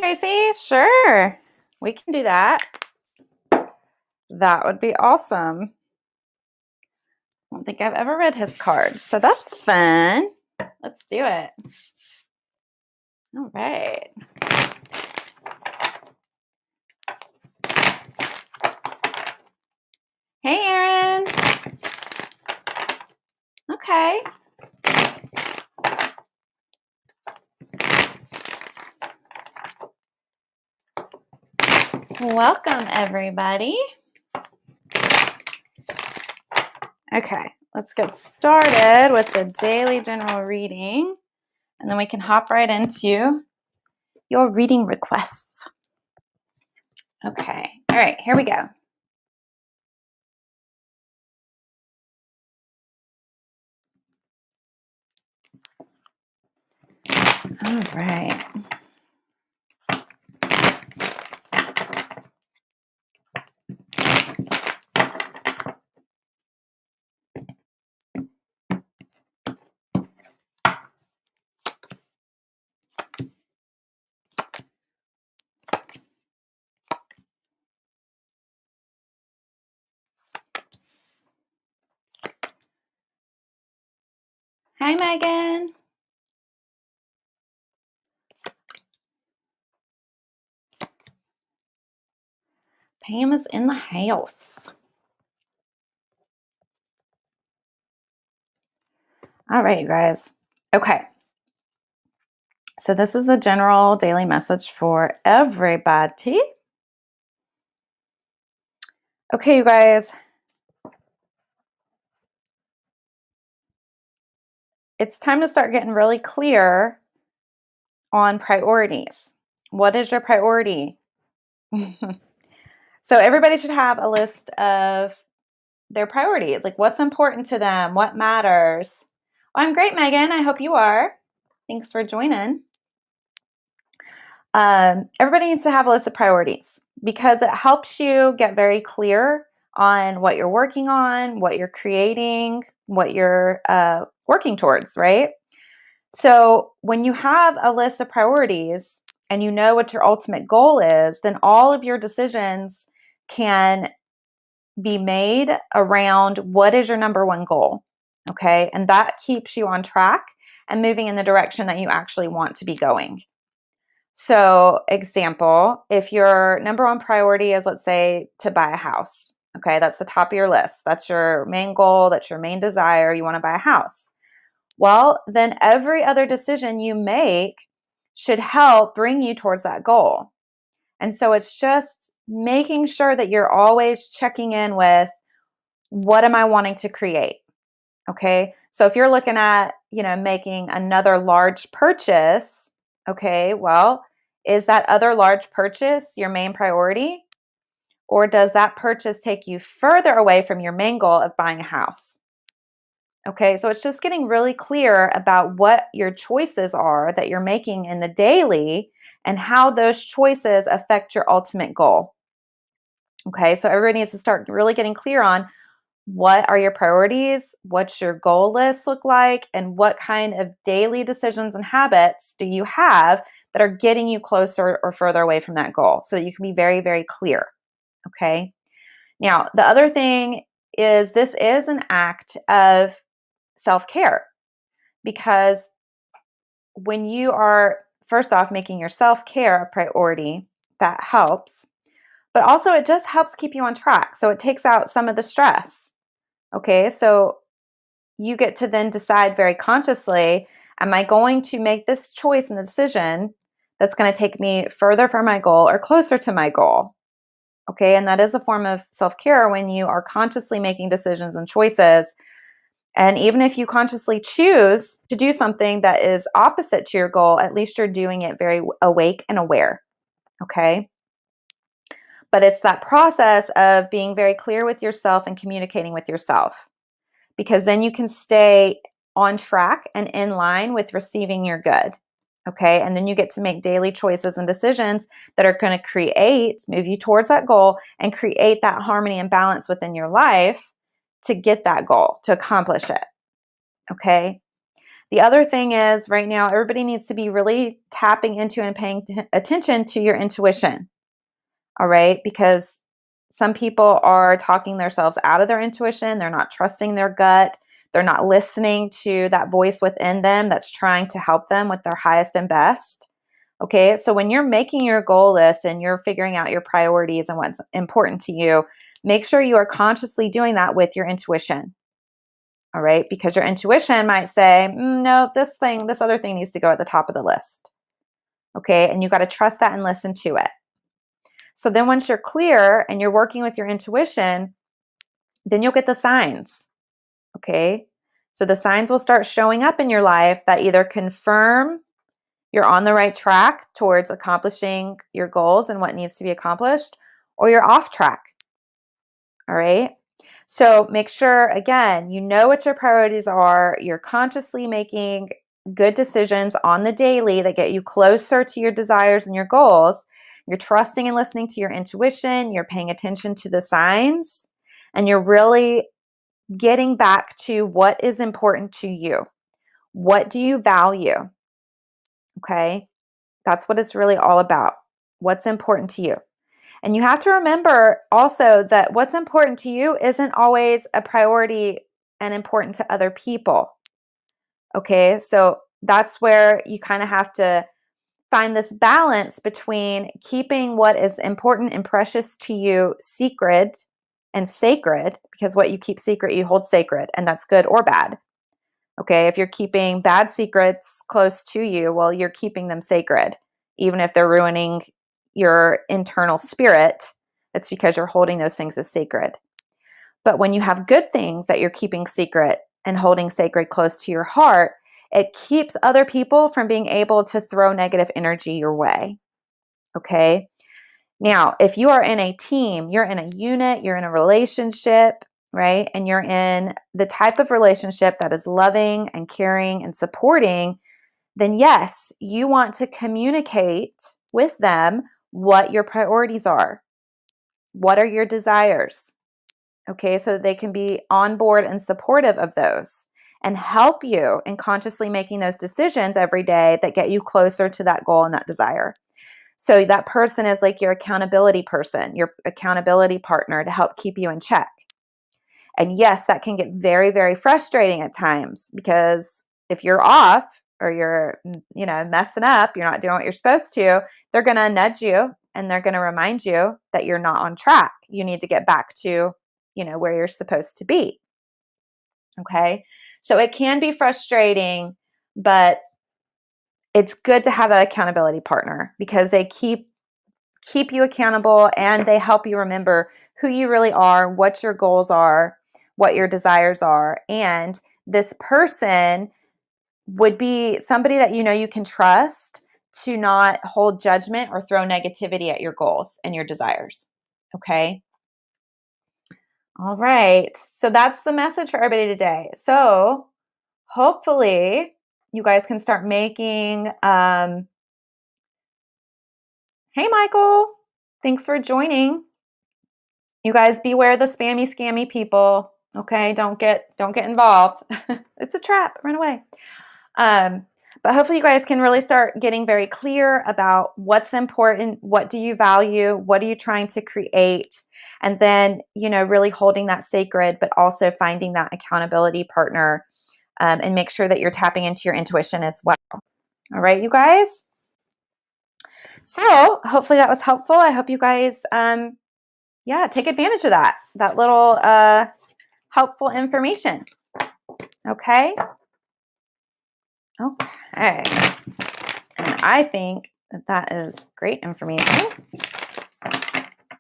Tracy. Sure. We can do that. That would be awesome. I don't think I've ever read his cards, so that's fun. Let's do it. All right. Hey, Aaron. Okay. Welcome, everybody. Okay, let's get started with the daily general reading, and then we can hop right into your reading requests. Okay, all right, here we go. All right. Hi, Megan. Pam is in the house. All right, you guys. Okay. So this is a general daily message for everybody. Okay, you guys. It's time to start getting really clear on priorities. What is your priority? So everybody should have a list of their priorities, like what's important to them, what matters. Well, I'm great, Megan. I hope you are. Thanks for joining. Everybody needs to have a list of priorities because it helps you get very clear on what you're working on, what you're creating, what you're working towards, right? So when you have a list of priorities and you know what your ultimate goal is, then all of your decisions can be made around what is your number one goal, okay? And that keeps you on track and moving in the direction that you actually want to be going. So, example, if your number one priority is, let's say, to buy a house, okay, that's the top of your list. That's your main goal, that's your main desire. You want to buy a house. Well, then every other decision you make should help bring you towards that goal. And so it's just making sure that you're always checking in with what am I wanting to create? Okay. So if you're looking at, making another large purchase, okay, well, is that other large purchase your main priority? Or does that purchase take you further away from your main goal of buying a house? Okay, so it's just getting really clear about what your choices are that you're making in the daily and how those choices affect your ultimate goal. Okay, so everybody needs to start really getting clear on what are your priorities, what's your goal list look like, and what kind of daily decisions and habits do you have that are getting you closer or further away from that goal so that you can be very, very clear. Okay, now the other thing is this is an act of self-care, because when you are, first off, making your self-care a priority, that helps, but also it just helps keep you on track. So it takes out some of the stress. Okay, so you get to then decide very consciously, am I going to make this choice and decision that's going to take me further from my goal or closer to my goal? Okay, and that is a form of self-care when you are consciously making decisions and choices. And even if you consciously choose to do something that is opposite to your goal, at least you're doing it very awake and aware. Okay. But it's that process of being very clear with yourself and communicating with yourself, because then you can stay on track and in line with receiving your good. Okay. And then you get to make daily choices and decisions that are going to move you towards that goal and create that harmony and balance within your life to get that goal, to accomplish it. Okay. The other thing is right now, everybody needs to be really tapping into and paying attention to your intuition. All right. Because some people are talking themselves out of their intuition. They're not trusting their gut. They're not listening to that voice within them that's trying to help them with their highest and best. Okay. So when you're making your goal list and you're figuring out your priorities and what's important to you, make sure you are consciously doing that with your intuition. All right. Because your intuition might say, no, this other thing needs to go at the top of the list. Okay. And you got to trust that and listen to it. So then once you're clear and you're working with your intuition, then you'll get the signs. Okay. So the signs will start showing up in your life that either confirm you're on the right track towards accomplishing your goals and what needs to be accomplished, or you're off track. All right. So make sure, again, you know what your priorities are. You're consciously making good decisions on the daily that get you closer to your desires and your goals. You're trusting and listening to your intuition. You're paying attention to the signs, and you're really getting back to what is important to you. What do you value? Okay. That's what it's really all about. What's important to you? And you have to remember also that what's important to you isn't always a priority and important to other people. Okay, so that's where you kind of have to find this balance between keeping what is important and precious to you secret and sacred, because what you keep secret, you hold sacred, and that's good or bad. Okay, if you're keeping bad secrets close to you, well, you're keeping them sacred, even if they're ruining your internal spirit. It's because you're holding those things as sacred. But when you have good things that you're keeping secret and holding sacred close to your heart, it keeps other people from being able to throw negative energy your way. Okay. Now, if you are in a team, you're in a unit, you're in a relationship, right? And you're in the type of relationship that is loving and caring and supporting, then yes, you want to communicate with them what your priorities are. What are your desires? Okay, so they can be on board and supportive of those and help you in consciously making those decisions every day that get you closer to that goal and that desire. So that person is like your accountability person, your accountability partner to help keep you in check. And yes, that can get very, very frustrating at times, because if you're off or you're, messing up, you're not doing what you're supposed to, they're going to nudge you and they're going to remind you that you're not on track. You need to get back to, where you're supposed to be. Okay. So it can be frustrating, but it's good to have that accountability partner, because they keep you accountable and they help you remember who you really are, what your goals are, what your desires are. And this person would be somebody that you can trust to not hold judgment or throw negativity at your goals and your desires. Okay. All right. So that's the message for everybody today. So hopefully you guys can start making, hey, Michael, thanks for joining. You guys beware the spammy, scammy people. Okay. Don't get involved. It's a trap. Run away. But hopefully you guys can really start getting very clear about what's important. What do you value? What are you trying to create? And then, really holding that sacred, but also finding that accountability partner, and make sure that you're tapping into your intuition as well. All right, you guys. So hopefully that was helpful. I hope you guys, take advantage of that little helpful information. Okay. Okay. And I think that is great information.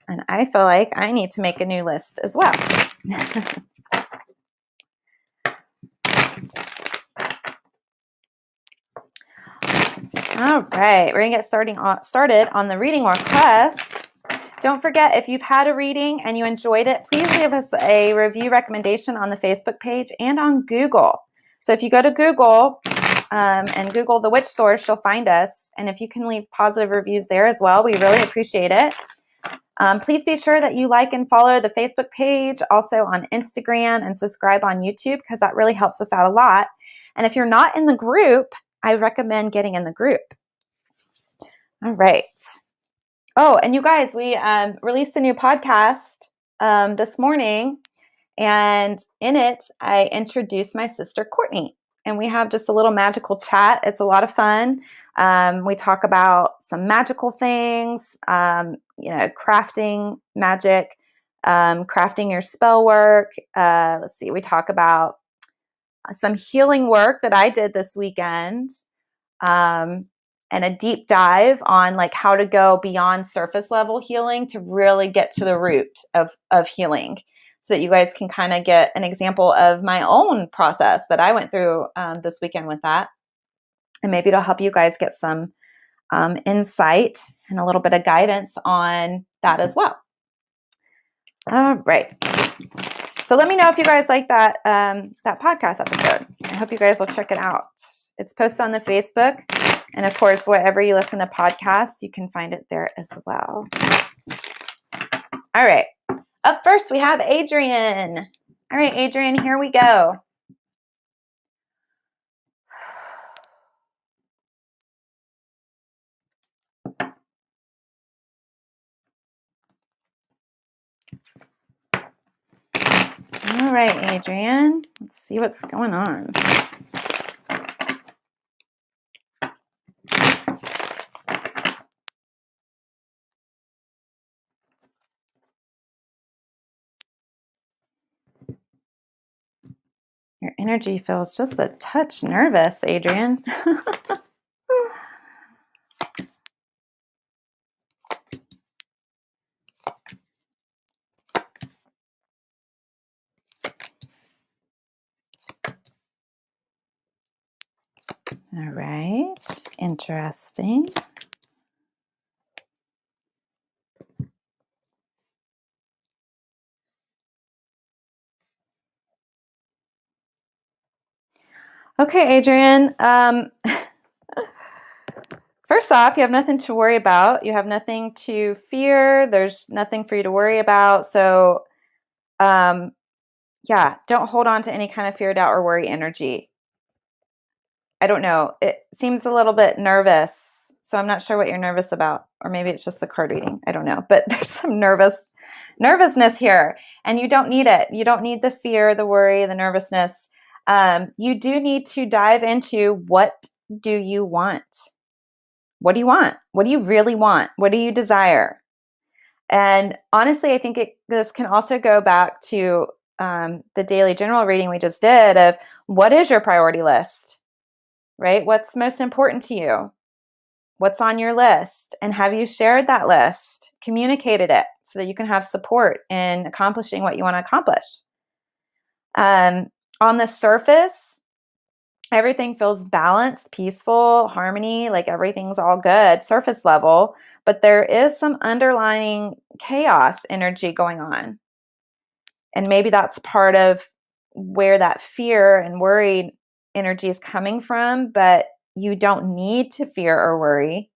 And I feel like I need to make a new list as well. All right, we're going to get started on the reading requests. Don't forget, if you've had a reading and you enjoyed it, please leave us a review recommendation on the Facebook page and on Google. So if you go to Google and Google The Witch Source, you'll find us. And if you can leave positive reviews there as well, we really appreciate it. Please be sure that you like and follow the Facebook page, also on Instagram, and subscribe on YouTube, because that really helps us out a lot. And if you're not in the group, I recommend getting in the group. All right. Oh, and you guys, we released a new podcast this morning, and in it, I introduced my sister, Courtney. And we have just a little magical chat. It's a lot of fun. We talk about some magical things, crafting magic, crafting your spell work. Let's see, we talk about some healing work that I did this weekend, and a deep dive on like how to go beyond surface level healing to really get to the root of healing, so that you guys can kind of get an example of my own process that I went through this weekend with that. And maybe it'll help you guys get some insight and a little bit of guidance on that as well. All right. So let me know if you guys like that podcast episode. I hope you guys will check it out. It's posted on the Facebook. And of course, wherever you listen to podcasts, you can find it there as well. All right. Up first, we have Adrian. All right, Adrian, here we go. All right, Adrian. Let's see what's going on. Your energy feels just a touch nervous, Adrian. All right. Interesting. Okay, Adrian. First off, you have nothing to worry about. You have nothing to fear. There's nothing for you to worry about. So, don't hold on to any kind of fear, doubt, or worry energy. I don't know. It seems a little bit nervous. So I'm not sure what you're nervous about. Or maybe it's just the card reading. I don't know. But there's some nervousness here. And you don't need it. You don't need the fear, the worry, the nervousness. You do need to dive into, what do you want? What do you want? What do you really want? What do you desire? And honestly, I think this can also go back to the daily general reading we just did of, what is your priority list, right? What's most important to you? What's on your list? And have you shared that list, communicated it, so that you can have support in accomplishing what you want to accomplish? On the surface, everything feels balanced, peaceful, harmony, like everything's all good, surface level, but there is some underlying chaos energy going on. And maybe that's part of where that fear and worry energy is coming from, but you don't need to fear or worry.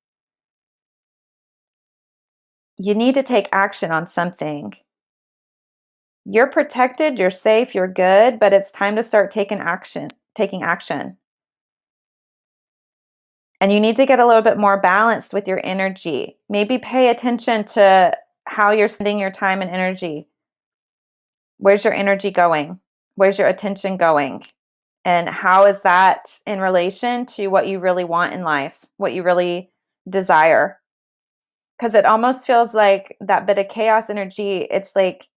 You need to take action on something. You're protected, you're safe, you're good, but it's time to start taking action. And you need to get a little bit more balanced with your energy. Maybe pay attention to how you're spending your time and energy. Where's your energy going? Where's your attention going? And how is that in relation to what you really want in life, what you really desire? Because it almost feels like that bit of chaos energy, it's like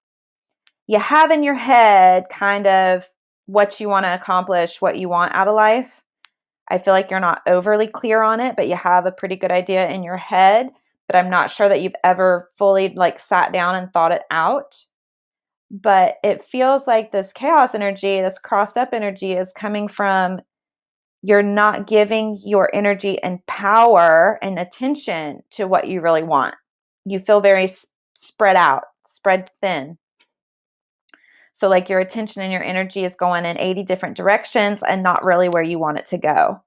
you have in your head kind of what you want to accomplish, what you want out of life. I feel like you're not overly clear on it, but you have a pretty good idea in your head. But I'm not sure that you've ever fully like sat down and thought it out. But it feels like this chaos energy, this crossed up energy, is coming from you're not giving your energy and power and attention to what you really want. You feel very spread out, spread thin. So like your attention and your energy is going in 80 different directions and not really where you want it to go.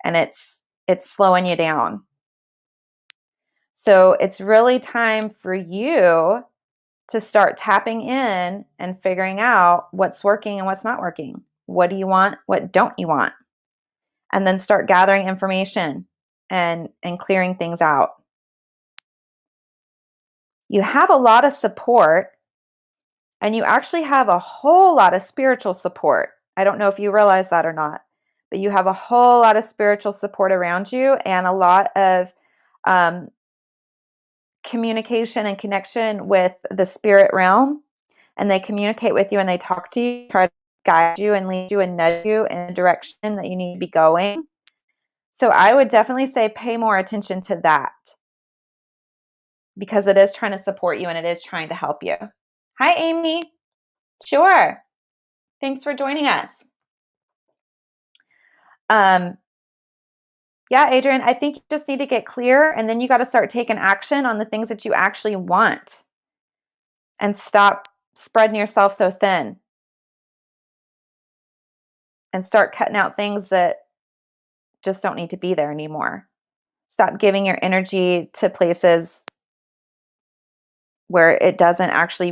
And it's slowing you down. So it's really time for you to start tapping in and figuring out what's working and what's not working. What do you want? What don't you want? And then start gathering information and clearing things out. You have a lot of support, and you actually have a whole lot of spiritual support. I don't know if you realize that or not, but you have a whole lot of spiritual support around you and a lot of communication and connection with the spirit realm. And they communicate with you and they talk to you, try to guide you and lead you and nudge you in the direction that you need to be going. So I would definitely say pay more attention to that, because it is trying to support you and it is trying to help you. Hi, Amy. Sure. Thanks for joining us. Yeah, Adrian, I think you just need to get clear, and then you got to start taking action on the things that you actually want and stop spreading yourself so thin and start cutting out things that just don't need to be there anymore. Stop giving your energy to places where it doesn't actually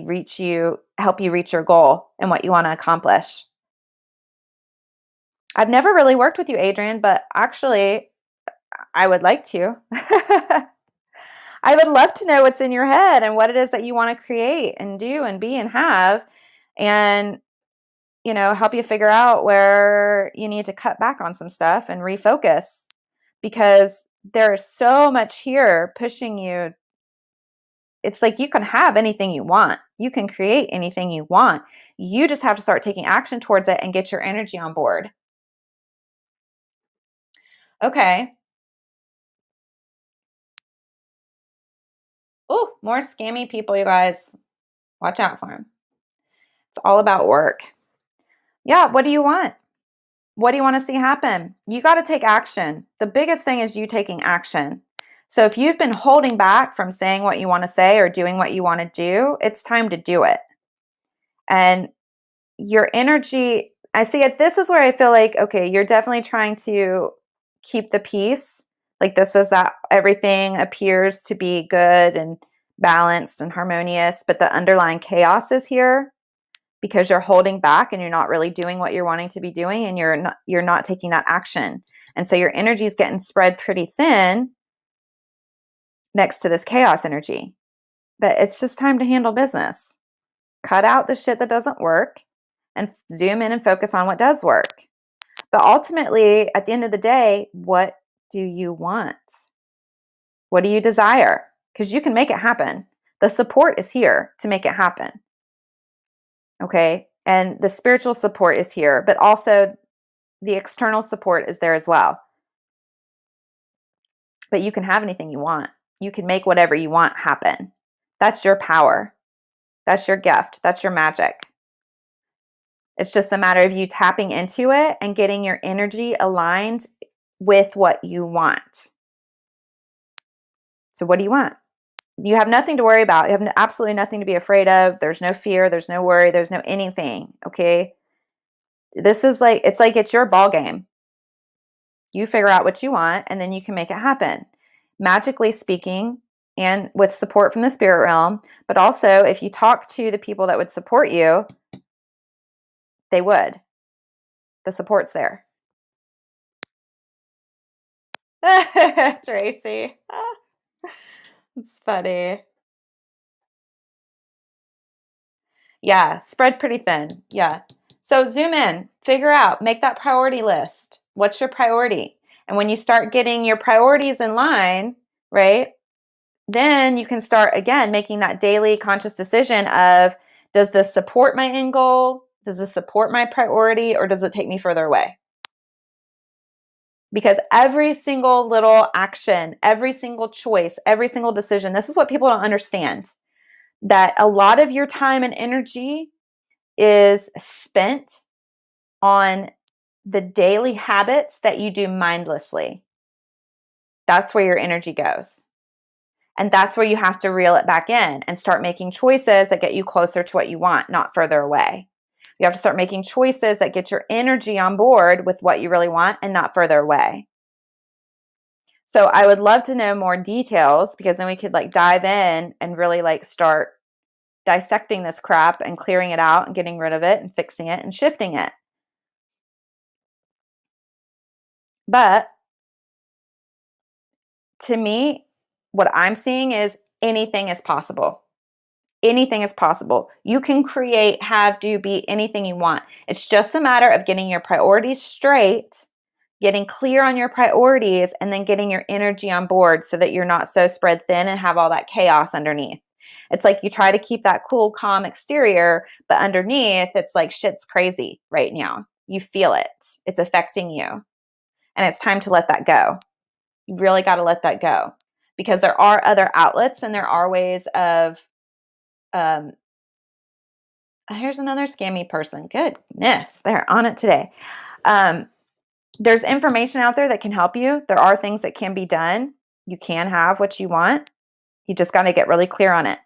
help you reach your goal and what you want to accomplish. I've never really worked with you, Adrian, but actually, I would like to. I would love to know what's in your head and what it is that you want to create and do and be and have, and help you figure out where you need to cut back on some stuff and refocus, because there's so much here pushing you. It's like you can have anything you want. You can create anything you want. You just have to start taking action towards it and get your energy on board. Okay. Oh, more scammy people, you guys. Watch out for them. It's all about work. Yeah, what do you want? What do you want to see happen? You got to take action. The biggest thing is you taking action. So if you've been holding back from saying what you want to say or doing what you want to do, it's time to do it. And your energy, I see it. This is where I feel like, okay, you're definitely trying to keep the peace. Like this is that everything appears to be good and balanced and harmonious, but the underlying chaos is here because you're holding back and you're not really doing what you're wanting to be doing, and you're not taking that action. And so your energy is getting spread pretty thin next to this chaos energy. But it's just time to handle business. Cut out the shit that doesn't work and zoom in and focus on what does work. But ultimately, at the end of the day, what do you want? What do you desire? Because you can make it happen. The support is here to make it happen. Okay? And the spiritual support is here, but also the external support is there as well. But you can have anything you want. You can make whatever you want happen. That's your power. That's your gift. That's your magic. It's just a matter of you tapping into it and getting your energy aligned with what you want. So what do you want? You have nothing to worry about. You have absolutely nothing to be afraid of. There's no fear. There's no worry. There's no anything. Okay? This is like, it's your ball game. You figure out what you want and then you can make it happen. Magically speaking, and with support from the spirit realm, but also if you talk to the people that would support you, they would. The support's there. Tracy. It's funny. Yeah, spread pretty thin. Yeah. So zoom in, figure out, make that priority list. What's your priority? And when you start getting your priorities in line, right, then you can start again making that daily conscious decision of, does this support my end goal? Does this support my priority? Or does it take me further away? Because every single little action, every single choice, every single decision, this is what people don't understand, that a lot of your time and energy is spent on the daily habits that you do mindlessly. That's where your energy goes. And that's where you have to reel it back in and start making choices that get you closer to what you want, not further away. You have to start making choices that get your energy on board with what you really want and not further away. So I would love to know more details, because then we could dive in and really start dissecting this crap and clearing it out and getting rid of it and fixing it and shifting it. But to me, what I'm seeing is anything is possible. Anything is possible. You can create, have, do, be anything you want. It's just a matter of getting your priorities straight, getting clear on your priorities, and then getting your energy on board so that you're not so spread thin and have all that chaos underneath. It's like you try to keep that cool, calm exterior, but underneath, it's like shit's crazy right now. You feel it. It's affecting you. And it's time to let that go. You really got to let that go because there are other outlets and there are ways of, here's another scammy person. Goodness, they're on it today. There's information out there that can help you. There are things that can be done. You can have what you want. You just got to get really clear on it.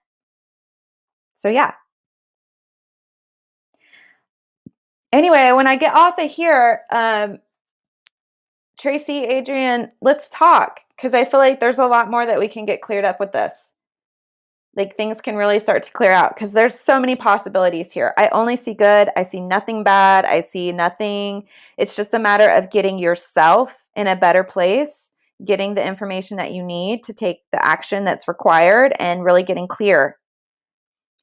So yeah. Anyway, when I get off of here, Tracy, Adrian, let's talk because I feel like there's a lot more that we can get cleared up with this. Like things can really start to clear out because there's so many possibilities here. I only see good. I see nothing bad. I see nothing. It's just a matter of getting yourself in a better place, getting the information that you need to take the action that's required and really getting clear.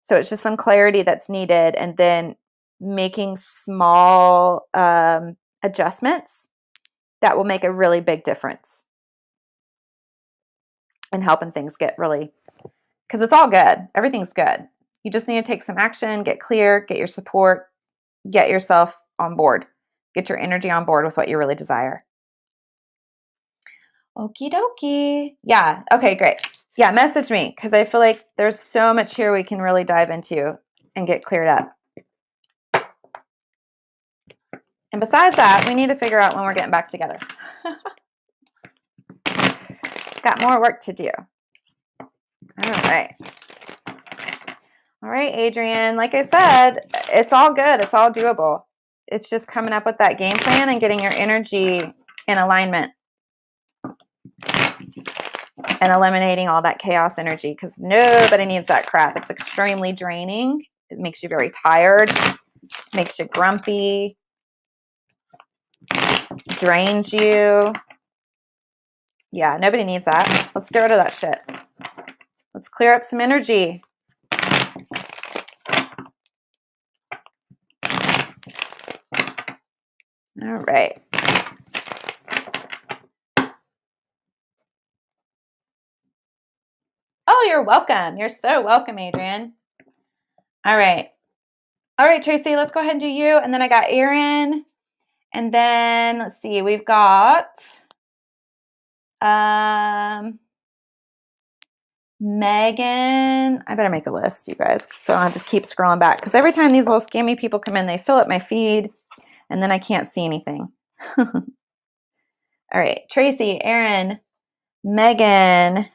So it's just some clarity that's needed and then making small adjustments that will make a really big difference and helping things get really, because it's all good. Everything's good. You just need to take some action, get clear, get your support, get yourself on board, get your energy on board with what you really desire. Okie dokie. Yeah. Okay, great. Yeah, message me because I feel like there's so much here we can really dive into and get cleared up. And besides that, we need to figure out when we're getting back together. Got more work to do. All right. All right, Adrian. Like I said, it's all good. It's all doable. It's just coming up with that game plan and getting your energy in alignment and eliminating all that chaos energy because nobody needs that crap. It's extremely draining. It makes you very tired, makes you grumpy, drains you. Yeah, nobody needs that. Let's get rid of that shit. Let's clear up some energy. All right. Oh, you're welcome. You're so welcome, Adrian. All right. All right, Tracy, let's go ahead and do you. And then I got Aaron. And then let's see, we've got Megan. I better make a list, you guys, so I'll just keep scrolling back because every time these little scammy people come in, they fill up my feed and then I can't see anything. All right, Tracy, Aaron, Megan.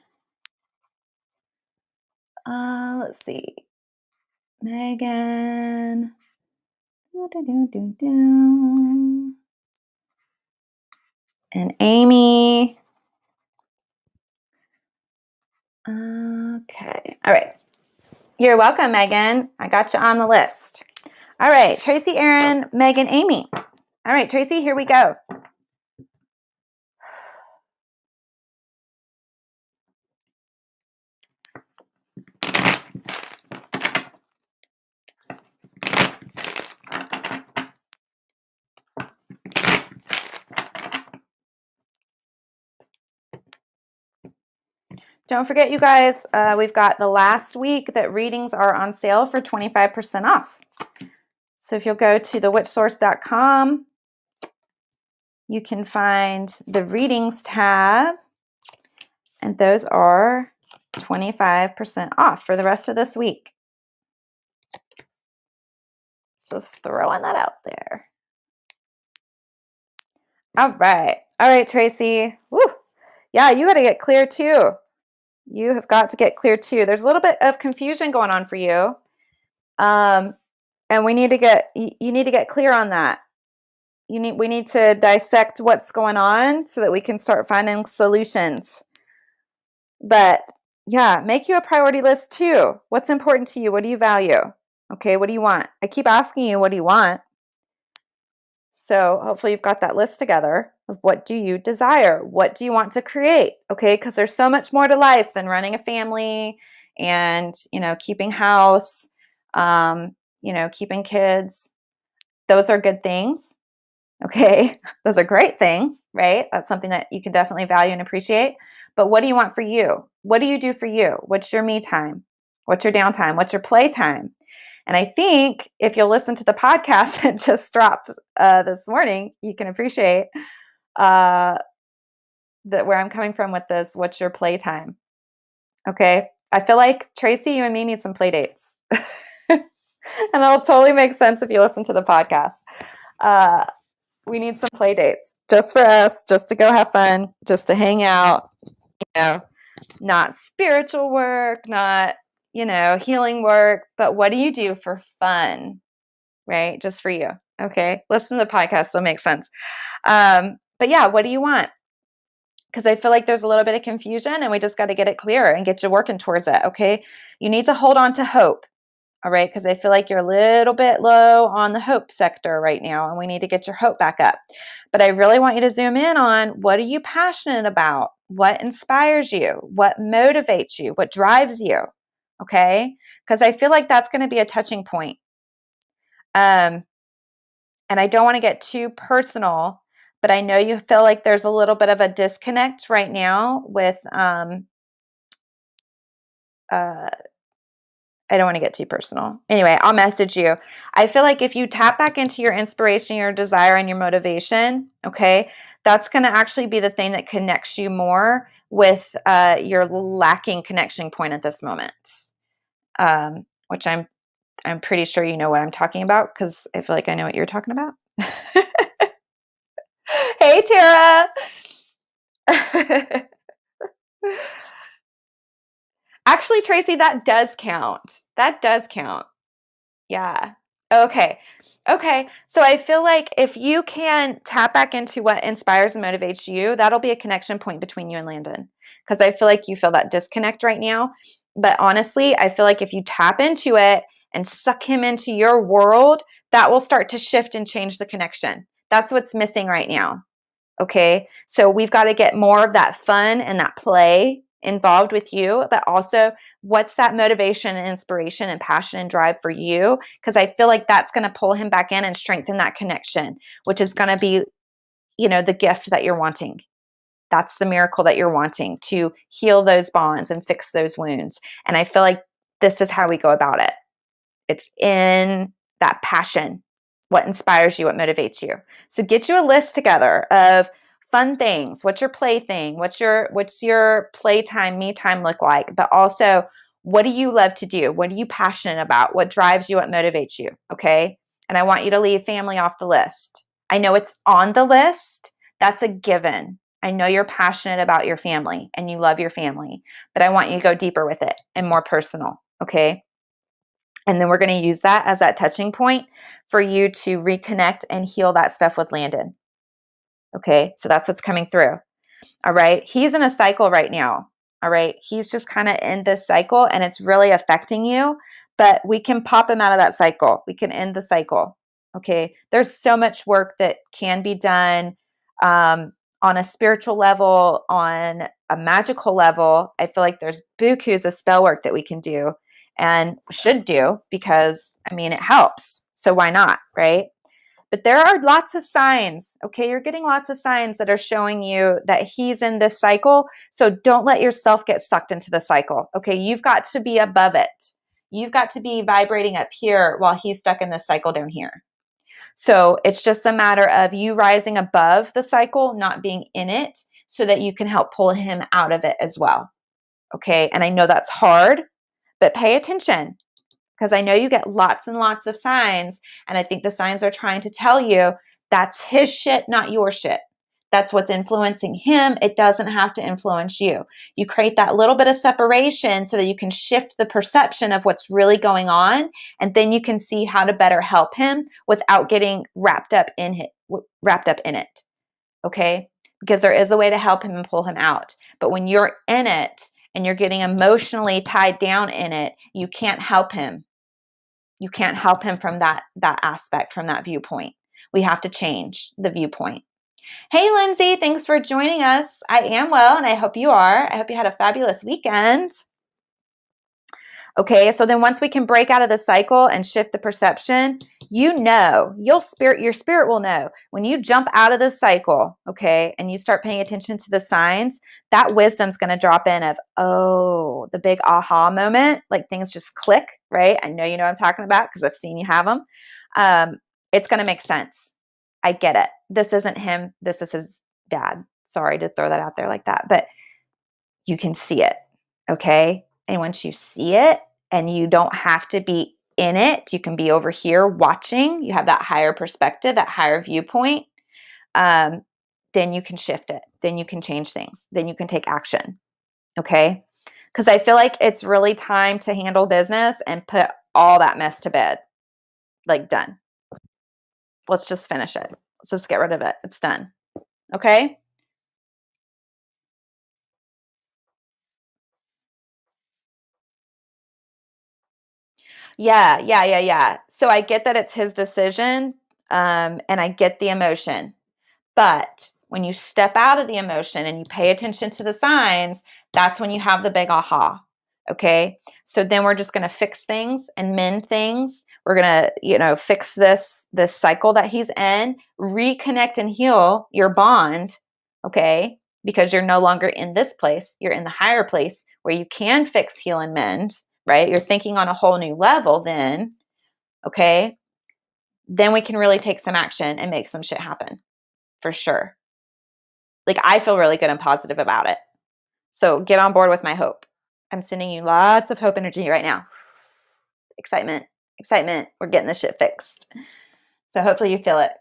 Let's see. Megan. And Amy. Okay. All right. You're welcome, Megan. I got you on the list. All right. Tracy, Aaron, Megan, Amy. All right, Tracy, here we go. Don't forget, you guys, we've got the last week that readings are on sale for 25% off. So if you'll go to thewitchsource.com, you can find the readings tab, and those are 25% off for the rest of this week. Just throwing that out there. All right. All right, Tracy. Woo. Yeah, you got to get clear too. You have got to get clear too. There's a little bit of confusion going on for you. And we need to get, you need to get clear on that. We need to dissect what's going on so that we can start finding solutions. But yeah, make you a priority list too. What's important to you? What do you value? Okay, what do you want? I keep asking you, what do you want? So hopefully you've got that list together of what do you desire? What do you want to create? Okay, because there's so much more to life than running a family and, keeping house, keeping kids. Those are good things. Okay, those are great things, right? That's something that you can definitely value and appreciate. But what do you want for you? What do you do for you? What's your me time? What's your downtime? What's your play time? And I think if you'll listen to the podcast that just dropped this morning, you can appreciate uh, that where I'm coming from with this. What's your play time? Okay, I feel like Tracy, you and me need some play dates, and it'll totally make sense if you listen to the podcast. Uh, we need some play dates just for us, just to go have fun, just to hang out, not spiritual work, not, healing work, but what do you do for fun, right? Just for you. Okay. Listen to the podcast. It'll make sense. But yeah, what do you want? Because I feel like there's a little bit of confusion and we just got to get it clear and get you working towards it. Okay. You need to hold on to hope. All right. Because I feel like you're a little bit low on the hope sector right now, and we need to get your hope back up. But I really want you to zoom in on what are you passionate about? What inspires you? What motivates you? What drives you? Okay. Because I feel like that's going to be a touching point. And I don't want to get too personal, but I know you feel like there's a little bit of a disconnect right now with I don't want to get too personal. Anyway, I'll message you. I feel like if you tap back into your inspiration, your desire, and your motivation, okay, that's going to actually be the thing that connects you more with your lacking connection point at this moment, which I'm pretty sure you know what I'm talking about because I feel like I know what you're talking about. Hey, Tara. Actually, Tracy, that does count. That does count. Yeah. Okay. Okay. So I feel like if you can tap back into what inspires and motivates you, that'll be a connection point between you and Landon. Because I feel like you feel that disconnect right now. But honestly, I feel like if you tap into it and suck him into your world, that will start to shift and change the connection. That's what's missing right now. Okay. So we've got to get more of that fun and that play involved with you, but also what's that motivation and inspiration and passion and drive for you? Because I feel like that's going to pull him back in and strengthen that connection, which is going to be, the gift that you're wanting. That's the miracle that you're wanting to heal those bonds and fix those wounds. And I feel like this is how we go about it. It's in that passion, what inspires you, what motivates you. So get you a list together of fun things. What's your play thing? What's your playtime, me time look like? But also, what do you love to do? What are you passionate about? What drives you? What motivates you? Okay. And I want you to leave family off the list. I know it's on the list. That's a given. I know you're passionate about your family and you love your family, but I want you to go deeper with it and more personal. Okay. And then we're going to use that as that touching point for you to reconnect and heal that stuff with Landon. Okay, so that's what's coming through. All right, he's in a cycle right now. All right, he's just kind of in this cycle and it's really affecting you, but we can pop him out of that cycle. We can end the cycle. Okay, there's so much work that can be done on a spiritual level, on a magical level. I feel like there's bukus of spell work that we can do and should do because, it helps. So why not, right? But there are lots of signs, okay? You're getting lots of signs that are showing you that he's in this cycle. So don't let yourself get sucked into the cycle, okay? You've got to be above it. You've got to be vibrating up here while he's stuck in this cycle down here. So it's just a matter of you rising above the cycle, not being in it, so that you can help pull him out of it as well, okay? And I know that's hard, but pay attention because I know you get lots and lots of signs. And I think the signs are trying to tell you that's his shit, not your shit. That's what's influencing him. It doesn't have to influence you. You create that little bit of separation so that you can shift the perception of what's really going on. And then you can see how to better help him without getting wrapped up in it. Okay? Because there is a way to help him and pull him out. But when you're in it and you're getting emotionally tied down in it, you can't help him. You can't help him from that aspect, from that viewpoint. We have to change the viewpoint. Hey, Lindsay, thanks for joining us. I am well, and I hope you are. I hope you had a fabulous weekend. Okay, so then once we can break out of the cycle and shift the perception, your spirit will know when you jump out of the cycle, okay, and you start paying attention to the signs, that wisdom's going to drop in of, oh, the big aha moment, like things just click, right? I know you know what I'm talking about because I've seen you have them. It's going to make sense. I get it. This isn't him. This is his dad. Sorry to throw that out there like that, but you can see it, okay? And once you see it and you don't have to be in it, you can be over here watching, you have that higher perspective, that higher viewpoint, then you can shift it. Then you can change things. Then you can take action, okay? Because I feel like it's really time to handle business and put all that mess to bed. Like, done. Let's just finish it. Let's just get rid of it. It's done, okay? Yeah. So I get that it's his decision, and I get the emotion. But when you step out of the emotion and you pay attention to the signs, that's when you have the big aha. Okay. So then we're just going to fix things and mend things. We're going to, fix this cycle that he's in, reconnect and heal your bond. Okay. Because you're no longer in this place. You're in the higher place where you can fix, heal, and mend, right? You're thinking on a whole new level then. Okay. Then we can really take some action and make some shit happen. For sure. Like, I feel really good and positive about it. So get on board with my hope. I'm sending you lots of hope energy right now. Excitement. We're getting this shit fixed. So hopefully you feel it,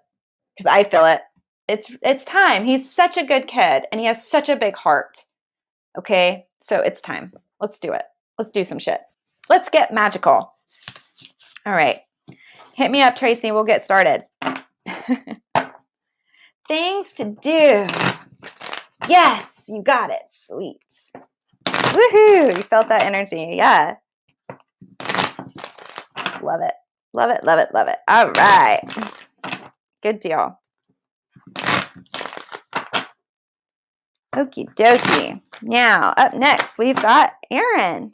because I feel it. It's time. He's such a good kid and he has such a big heart. Okay. So it's time. Let's do it. Let's do some shit. Let's get magical. All right. Hit me up, Tracy. We'll get started. Things to do. Yes, you got it. Sweet. Woohoo! You felt that energy. Yeah. Love it. All right. Good deal. Okie dokie. Now, up next, we've got Erin.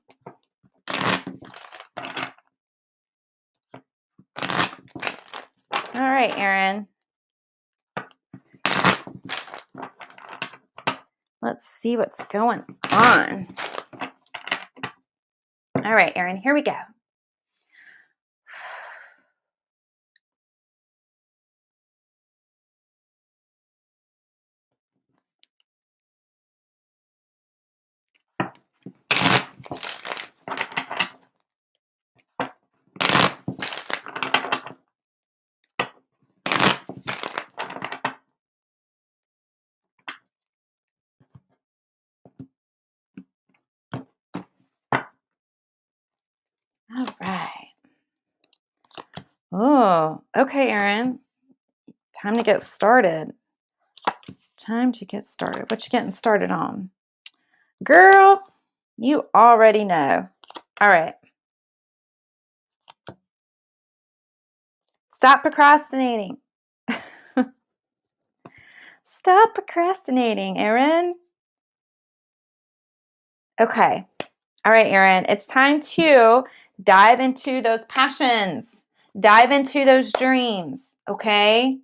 All right, Erin. Let's see what's going on. All right, Erin, here we go. All right. Oh, okay, Erin. Time to get started. What you getting started on? Girl, you already know. All right. Stop procrastinating. Stop procrastinating, Erin. Okay. All right, Erin. It's time to dive into those passions. Dive into those dreams. Okay.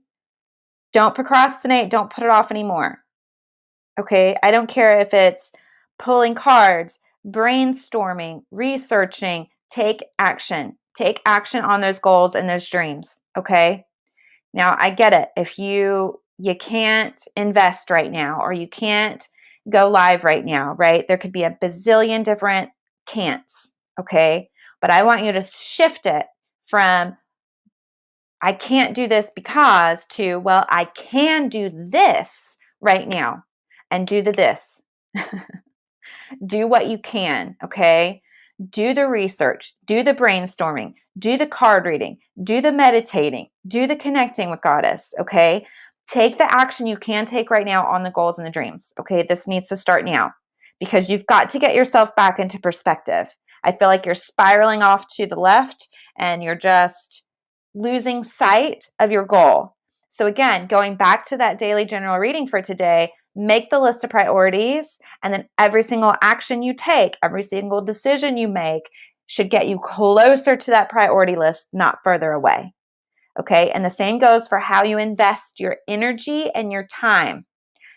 Don't procrastinate. Don't put it off anymore. Okay. I don't care if it's pulling cards, brainstorming, researching. Take action. Take action on those goals and those dreams. Okay. Now, I get it. If you can't invest right now, or you can't go live right now, right? There could be a bazillion different can'ts, okay? But I want you to shift it from I can't do this because to, well, I can do this right now, and do this. Do what you can, okay? Do the research, do the brainstorming, do the card reading, do the meditating, do the connecting with Goddess, okay? Take the action you can take right now on the goals and the dreams, okay? This needs to start now, because you've got to get yourself back into perspective. I feel like you're spiraling off to the left and you're just losing sight of your goal. So again, going back to that daily general reading for today, make the list of priorities, and then every single action you take, every single decision you make should get you closer to that priority list, not further away. Okay, and the same goes for how you invest your energy and your time.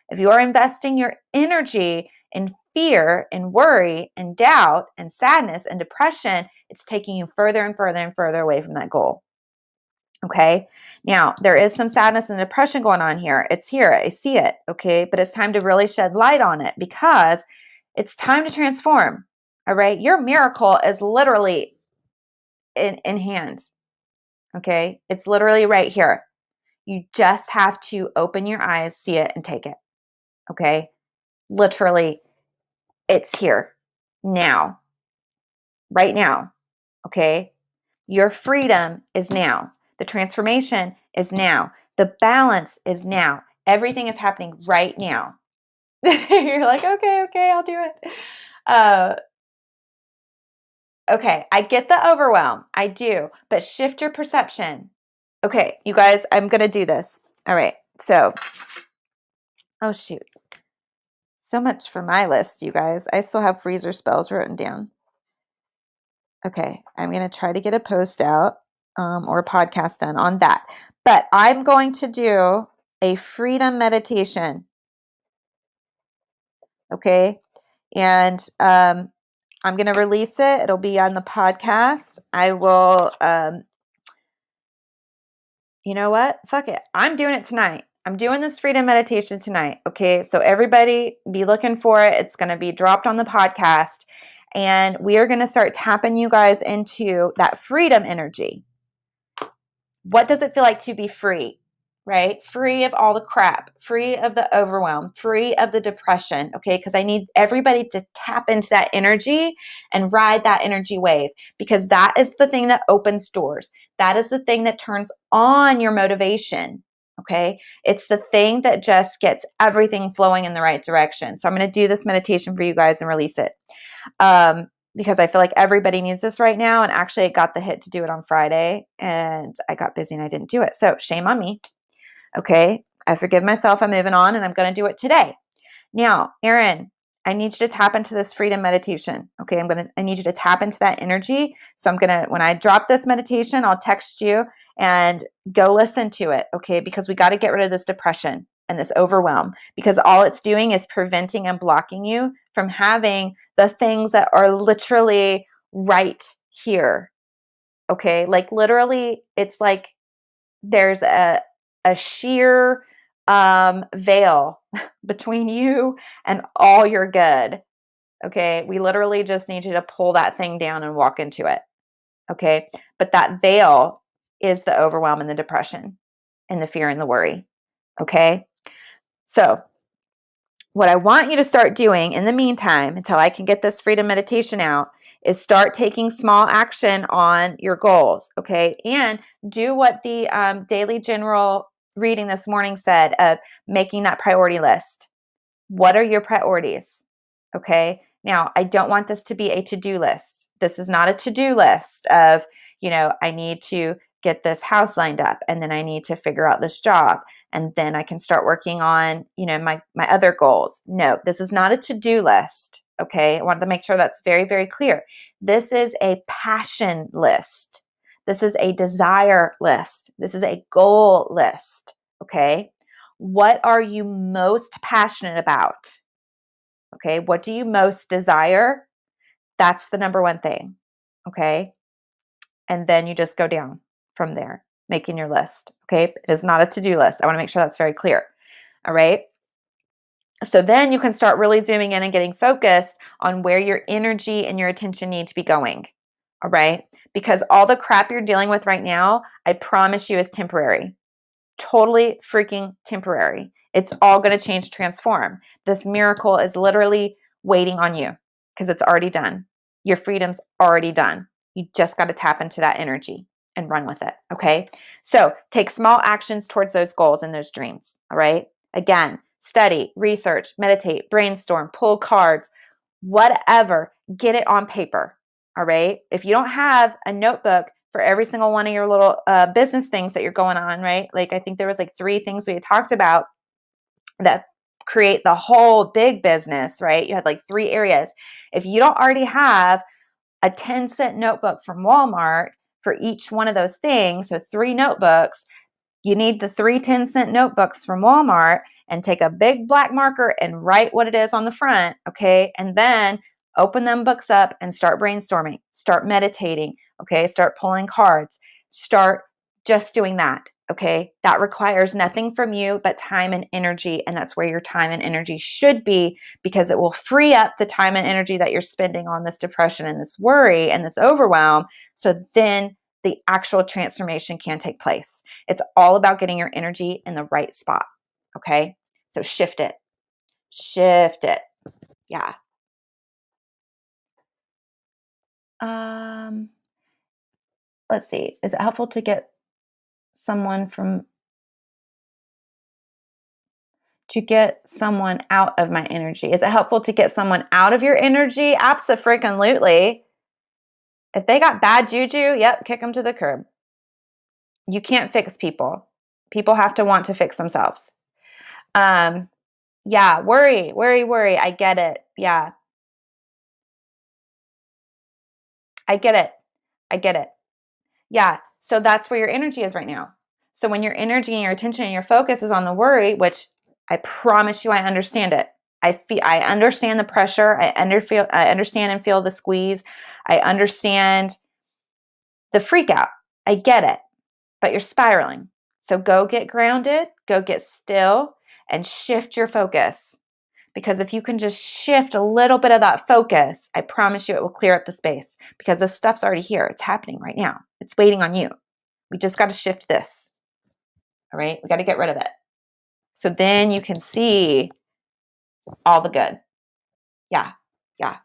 If you are investing your energy in fear and worry and doubt and sadness and depression, it's taking you further and further and further away from that goal. Okay, now there is some sadness and depression going on here. It's here, I see it. Okay, but it's time to really shed light on it because it's time to transform. All right, your miracle is literally in hand. Okay, it's literally right here. You just have to open your eyes, see it, and take it. Okay, literally, it's here now, right now. Okay, your freedom is now. The transformation is now. The balance is now. Everything is happening right now. You're like, okay, I'll do it. Okay, I get the overwhelm. I do, but shift your perception. Okay, you guys, I'm going to do this. All right, so, oh shoot. So much for my list, you guys. I still have freezer spells written down. Okay, I'm going to try to get a post out or a podcast done on that. But I'm going to do a freedom meditation. Okay, and I'm going to release it. It'll be on the podcast. I will, you know what? Fuck it. I'm doing it tonight. I'm doing this freedom meditation tonight. Okay, so everybody be looking for it. It's going to be dropped on the podcast. And we are going to start tapping you guys into that freedom energy. What does it feel like to be free, right? Free of all the crap, free of the overwhelm, free of the depression, okay? Because I need everybody to tap into that energy and ride that energy wave because that is the thing that opens doors. That is the thing that turns on your motivation, okay? It's the thing that just gets everything flowing in the right direction. So I'm going to do this meditation for you guys and release it. Because I feel like everybody needs this right now. And actually, I got the hit to do it on Friday and I got busy and I didn't do it. So shame on me. Okay. I forgive myself. I'm moving on and I'm going to do it today. Now, Erin, I need you to tap into this freedom meditation. Okay. I need you to tap into that energy. So when I drop this meditation, I'll text you and go listen to it. Okay. Because we got to get rid of this depression and this overwhelm because all it's doing is preventing and blocking you from having the things that are literally right here. Okay. Like literally it's like there's a sheer veil between you and all your good. Okay. We literally just need you to pull that thing down and walk into it. Okay. But that veil is the overwhelm and the depression and the fear and the worry. Okay. So what I want you to start doing in the meantime, until I can get this freedom meditation out, is start taking small action on your goals, okay? And do what the daily general reading this morning said of making that priority list. What are your priorities, okay? Now, I don't want this to be a to-do list. This is not a to-do list of, I need to get this house lined up and then I need to figure out this job and then I can start working on, my other goals. No, this is not a to-do list, okay? I want to make sure that's very, very clear. This is a passion list. This is a desire list. This is a goal list, okay? What are you most passionate about? Okay, what do you most desire? That's the number one thing, okay? And then you just go down from there, making your list, okay? It is not a to-do list. I want to make sure that's very clear, all right? So then you can start really zooming in and getting focused on where your energy and your attention need to be going, all right? Because all the crap you're dealing with right now, I promise you is temporary. Totally freaking temporary. It's all going to change, transform. This miracle is literally waiting on you because it's already done. Your freedom's already done. You just got to tap into that energy and run with it. Okay. So take small actions towards those goals and those dreams. All right. Again, study, research, meditate, brainstorm, pull cards, whatever. Get it on paper. All right. If you don't have a notebook, for every single one of your little business things that you're going on, right? Like, I think there was like 3 things we had talked about that create the whole big business, right? You had like 3 areas. If you don't already have a 10-cent notebook from Walmart for each one of those things, so 3 notebooks, you need the 3 10-cent notebooks from Walmart, and take a big black marker and write what it is on the front, okay? And then open them books up and start brainstorming, start meditating, okay? Start pulling cards, start just doing that, okay? That requires nothing from you but time and energy, and that's where your time and energy should be, because it will free up the time and energy that you're spending on this depression and this worry and this overwhelm, so then the actual transformation can take place. It's all about getting your energy in the right spot, okay? So shift it. Shift it. Yeah. Um, let's see. Is it helpful to get someone from to get someone out of my energy? Is it helpful to get someone out of your energy? Abso-freaking-lutely. If they got bad juju, yep, kick them to the curb. You can't fix people. People have to want to fix themselves. Yeah, worry, worry, worry. I get it. Yeah, I get it. I get it. Yeah. So that's where your energy is right now. So when your energy and your attention and your focus is on the worry, which I promise you, I understand it. I understand the pressure. I understand and feel the squeeze. I understand the freak out. I get it, but you're spiraling. So go get grounded, go get still, and shift your focus. Because if you can just shift a little bit of that focus, I promise you it will clear up the space, because this stuff's already here. It's happening right now. It's waiting on you. We just got to shift this. All right. We got to get rid of it. So then you can see all the good. Yeah. Yeah.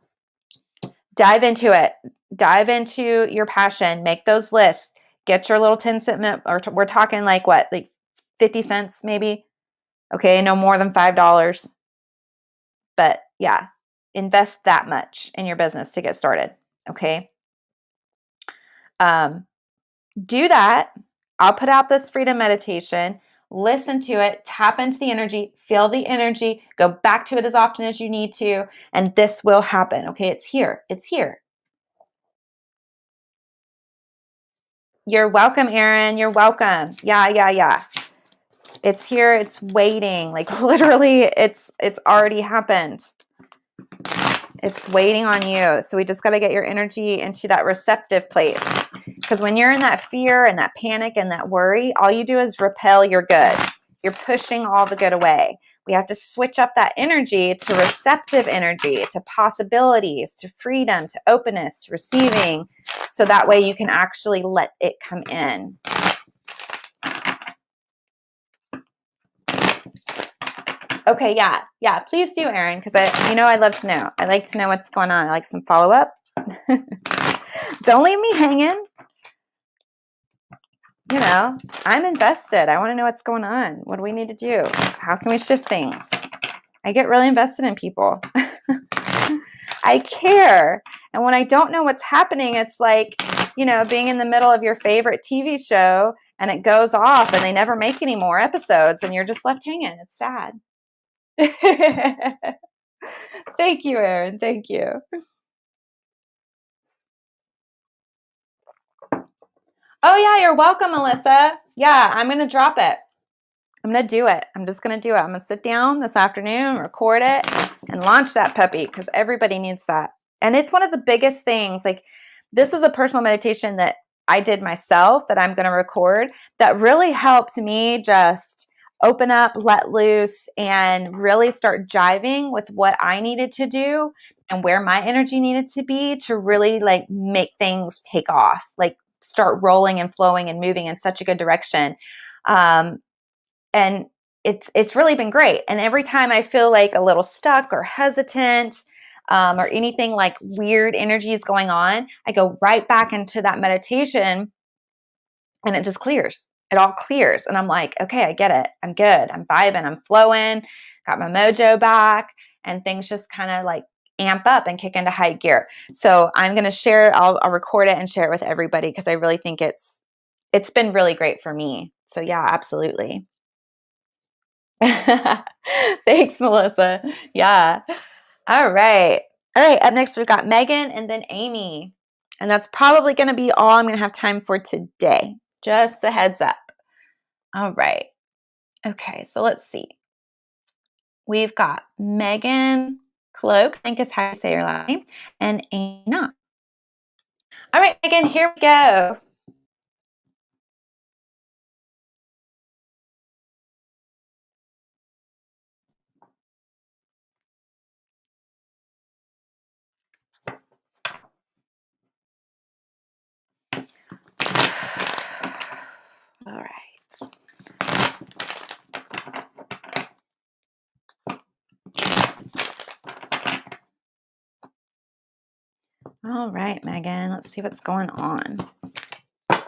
Dive into it. Dive into your passion. Make those lists. Get your little 10-cent, or we're talking like what? Like 50 cents maybe? Okay. No more than $5. But yeah, invest that much in your business to get started. Okay. Do that. I'll put out this freedom meditation. Listen to it, tap into the energy, feel the energy, go back to it as often as you need to, and this will happen. Okay. It's here. It's here. You're welcome, Erin. You're welcome. Yeah, yeah, yeah. It's here. It's waiting. Like literally, it's already happened. It's waiting on you. So we just got to get your energy into that receptive place. Because when you're in that fear and that panic and that worry, all you do is repel your good. You're pushing all the good away. We have to switch up that energy to receptive energy, to possibilities, to freedom, to openness, to receiving. So that way you can actually let it come in. Okay, yeah, please do, Erin, because I love to know. I like to know what's going on. I like some follow-up. Don't leave me hanging. I'm invested. I want to know what's going on. What do we need to do? How can we shift things? I get really invested in people. I care. And when I don't know what's happening, it's like, being in the middle of your favorite TV show and it goes off and they never make any more episodes and you're just left hanging. It's sad. Thank you, Erin. Thank you. Oh, yeah, you're welcome, Melissa. Yeah, I'm going to drop it. I'm going to do it. I'm just going to do it. I'm going to sit down this afternoon, record it, and launch that puppy, because everybody needs that. And it's one of the biggest things. Like, this is a personal meditation that I did myself that I'm going to record that really helped me just open up, let loose, and really start jiving with what I needed to do and where my energy needed to be to really like make things take off, like start rolling and flowing and moving in such a good direction. And it's really been great. And every time I feel like a little stuck or hesitant, or anything like weird energies going on, I go right back into that meditation and it just clears. It all clears. And I'm like, okay, I get it. I'm good. I'm vibing. I'm flowing. Got my mojo back. And things just kind of like amp up and kick into high gear. So I'm going to share it. I'll record it and share it with everybody because I really think it's been really great for me. So yeah, absolutely. Thanks, Melissa. Yeah. All right. All right. Up next, we've got Megan and then Amy. And that's probably going to be all I'm going to have time for today. Just a heads up. All right. Okay. So let's see. We've got Megan Cloak, I think is how you say your last name, and Anna. All right, Megan, here we go. All right. All right, Megan, let's see what's going on. All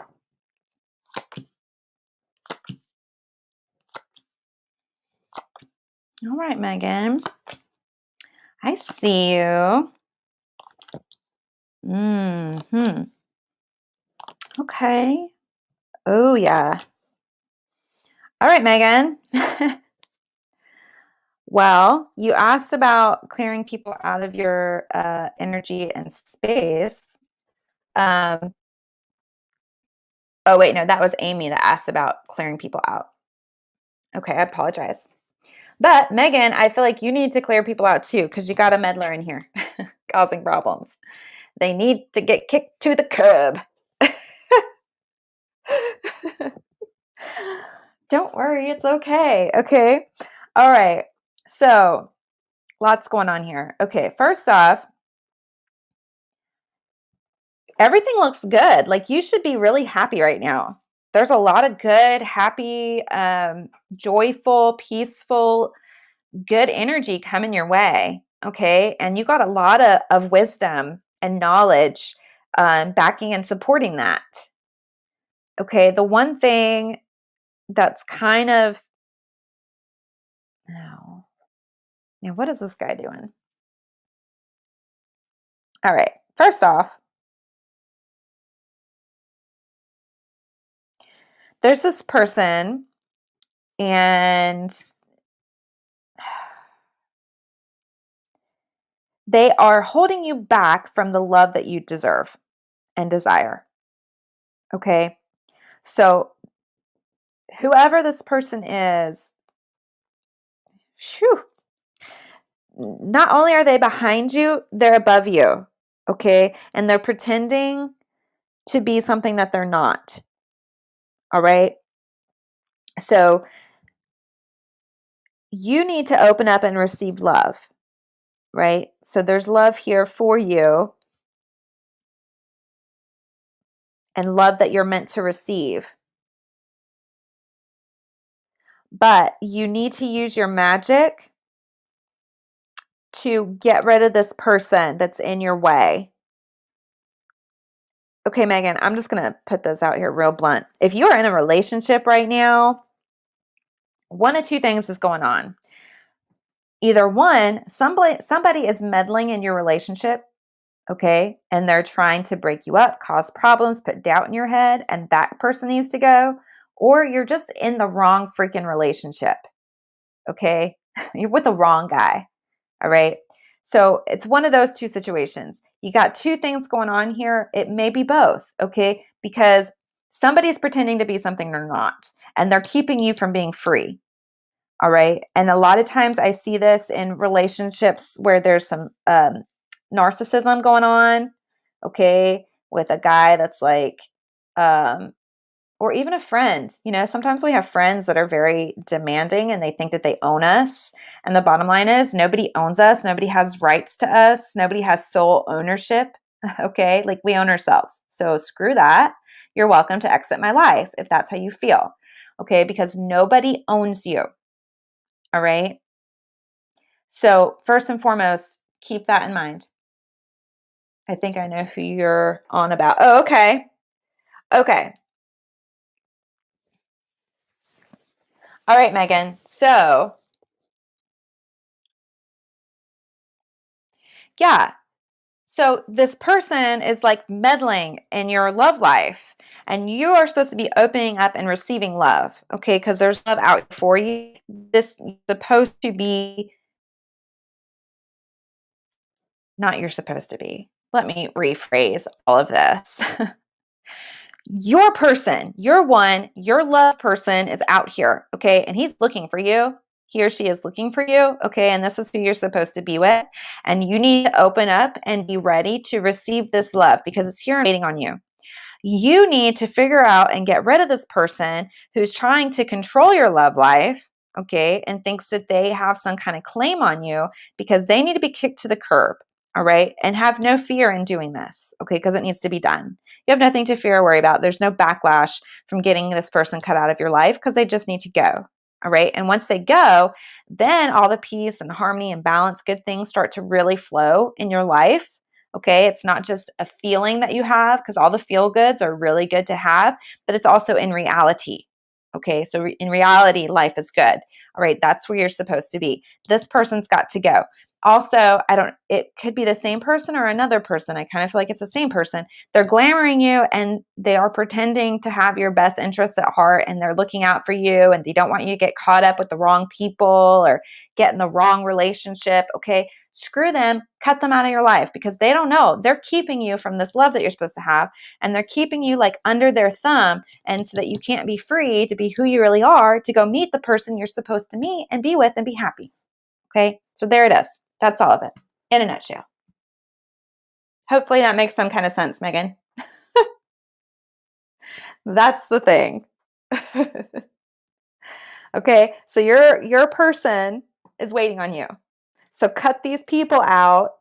right, Megan. I see you. Mm-hmm. Okay. Oh, yeah. All right, Megan. Well, you asked about clearing people out of your energy and space. Oh, wait, no, that was Amy that asked about clearing people out. Okay, I apologize. But Megan, I feel like you need to clear people out too because you got a meddler in here causing problems. They need to get kicked to the curb. Don't worry, it's okay. Okay. All right. So, lots going on here. Okay, first off, everything looks good. Like you should be really happy right now. There's a lot of good, happy, joyful, peaceful, good energy coming your way. Okay. And you got a lot of wisdom and knowledge backing and supporting that. Okay. The one thing that's kind of, oh, now what is this guy doing? All right. First off, there's this person and they are holding you back from the love that you deserve and desire. Okay. So, whoever this person is, whew, not only are they behind you, they're above you. Okay. And they're pretending to be something that they're not. All right. So, you need to open up and receive love. Right. So, there's love here for you and love that you're meant to receive. But you need to use your magic to get rid of this person that's in your way. Okay, Megan, I'm just going to put this out here real blunt. If you are in a relationship right now, one of two things is going on. Either one, somebody is meddling in your relationship, okay, and they're trying to break you up, cause problems, put doubt in your head, and that person needs to go, or you're just in the wrong freaking relationship, okay? You're with the wrong guy, all right? So it's one of those two situations. You got two things going on here. It may be both, okay? Because somebody's pretending to be something they're not, and they're keeping you from being free. All right. And a lot of times I see this in relationships where there's some narcissism going on, okay, with a guy that's like, or even a friend. You know, sometimes we have friends that are very demanding and they think that they own us. And the bottom line is nobody owns us. Nobody has rights to us. Nobody has sole ownership. Okay. Like we own ourselves. So screw that. You're welcome to exit my life if that's how you feel. Okay. Because nobody owns you. All right. So, first and foremost, keep that in mind. I think I know who you're on about. Oh, okay. Okay. All right, Megan. So, Yeah. So this person is like meddling in your love life, and you are supposed to be opening up and receiving love, okay? Because there's love out for you. This is supposed to be not you're supposed to be. Let me rephrase all of this. Your person, your one, your love person is out here, okay? And he's looking for you. He or she is looking for you, okay? And this is who you're supposed to be with. And you need to open up and be ready to receive this love because it's here and waiting on you. You need to figure out and get rid of this person who's trying to control your love life, okay, and thinks that they have some kind of claim on you because they need to be kicked to the curb, all right? And have no fear in doing this, okay, because it needs to be done. You have nothing to fear or worry about. There's no backlash from getting this person cut out of your life because they just need to go, all right? And once they go, then all the peace and harmony and balance, good things start to really flow in your life. Okay, it's not just a feeling that you have because all the feel goods are really good to have, but it's also in reality. Okay, so in reality, life is good. All right, that's where you're supposed to be. This person's got to go. Also, it could be the same person or another person. I kind of feel like it's the same person. They're glamoring you and they are pretending to have your best interests at heart and they're looking out for you and they don't want you to get caught up with the wrong people or get in the wrong relationship. Okay, screw them, cut them out of your life because they don't know. They're keeping you from this love that you're supposed to have and they're keeping you like under their thumb and so that you can't be free to be who you really are, to go meet the person you're supposed to meet and be with and be happy. Okay, so there it is. That's all of it in a nutshell. Hopefully that makes some kind of sense, Megan. That's the thing. Okay, so your person is waiting on you. So cut these people out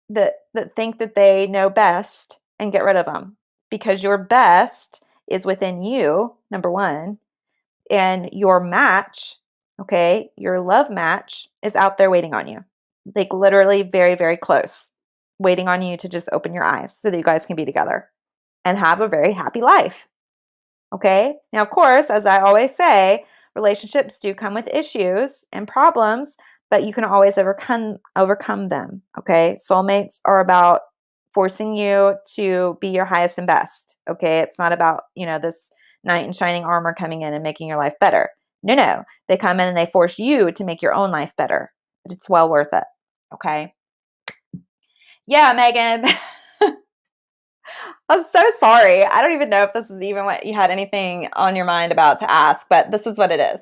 that think that they know best and get rid of them because your best is within you, number one, and your match, okay, your love match is out there waiting on you. Like literally very, very close, waiting on you to just open your eyes so that you guys can be together and have a very happy life. Okay. Now, of course, as I always say, relationships do come with issues and problems, but you can always overcome them. Okay. Soulmates are about forcing you to be your highest and best. Okay. It's not about, this knight in shining armor coming in and making your life better. No. They come in and they force you to make your own life better. But it's well worth it. Okay. Yeah, Megan. I'm so sorry. I don't even know if this is even what you had anything on your mind about to ask, but this is what it is.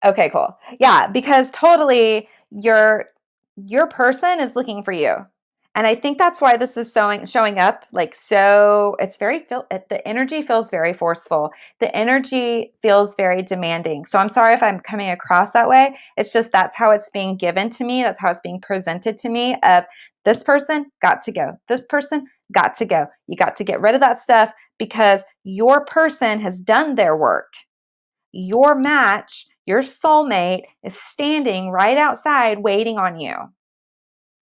Okay, cool. Yeah, because totally your person is looking for you. And I think that's why this is showing up like so it's the energy feels very forceful. The energy feels very demanding. So I'm sorry if I'm coming across that way. It's just that's how it's being given to me. That's how it's being presented to me of this person got to go. This person got to go. You got to get rid of that stuff because your person has done their work. Your match, your soulmate is standing right outside waiting on you.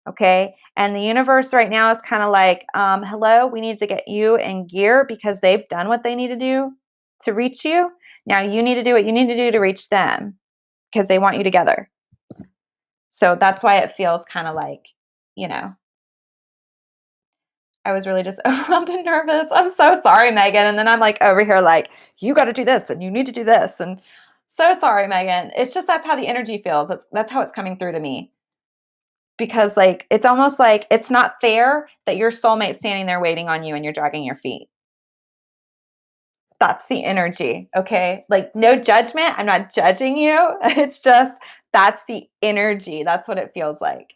Okay. And the universe right now is kind of like, hello, we need to get you in gear because they've done what they need to do to reach you. Now you need to do what you need to do to reach them because they want you together. So that's why it feels kind of like, I was really just overwhelmed and nervous. I'm so sorry, Megan. And then I'm like over here like, you got to do this and you need to do this. And so sorry, Megan. It's just that's how the energy feels. That's how it's coming through to me. Because like it's almost like it's not fair that your soulmate's standing there waiting on you and you're dragging your feet. That's the energy, okay? Like no judgment. I'm not judging you. It's just that's the energy. That's what it feels like.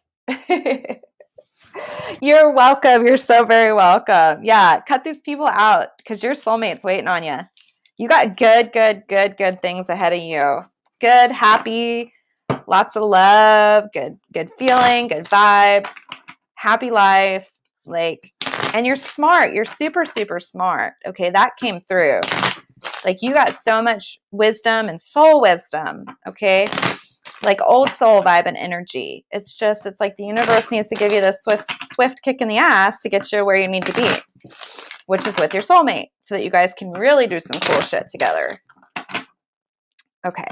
You're welcome. You're so very welcome. Yeah, cut these people out because your soulmate's waiting on you. You got good things ahead of you. Good, happy, lots of love, good feeling, good vibes, happy life. Like, and you're smart. You're super, super smart. Okay, that came through. Like you got so much wisdom and soul wisdom. Okay. Like old soul vibe and energy. It's like the universe needs to give you this swift kick in the ass to get you where you need to be, which is with your soulmate so that you guys can really do some cool shit together. Okay.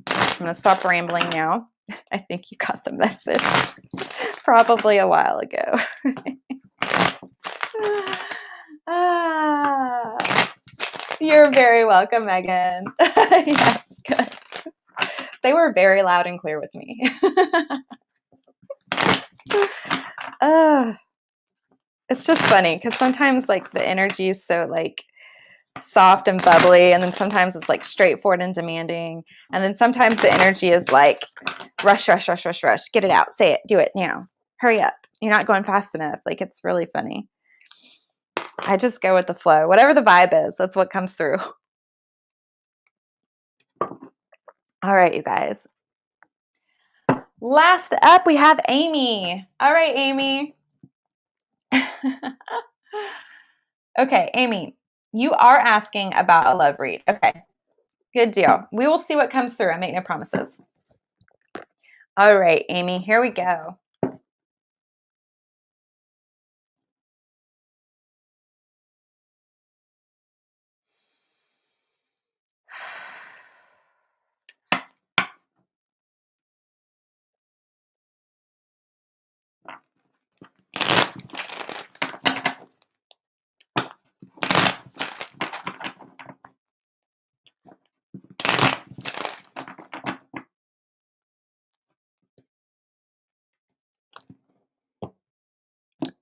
I'm going to stop rambling now. I think you got the message probably a while ago. You're very welcome, Megan. Yes, good. They were very loud and clear with me. It's just funny because sometimes like the energy is so like soft and bubbly, and then sometimes it's like straightforward and demanding, and then sometimes the energy is like rush, rush, rush, rush, rush. Get it out, say it, do it now, hurry up. You're not going fast enough. Like, it's really funny. I just go with the flow. Whatever the vibe is, that's what comes through. All right, you guys. Last up, we have Amy. All right, Amy. Okay, Amy, you are asking about a love read. Okay, good deal. We will see what comes through. I make no promises. All right, Amy, here we go.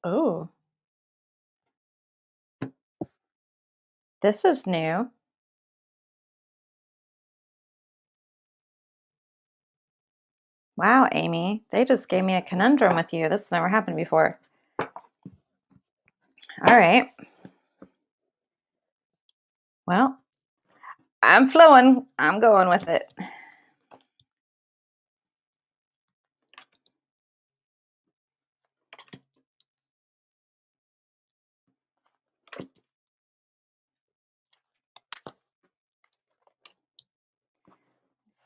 Oh, this is new. Wow, Amy, they just gave me a conundrum with you. This has never happened before. All right. Well, I'm flowing. I'm going with it.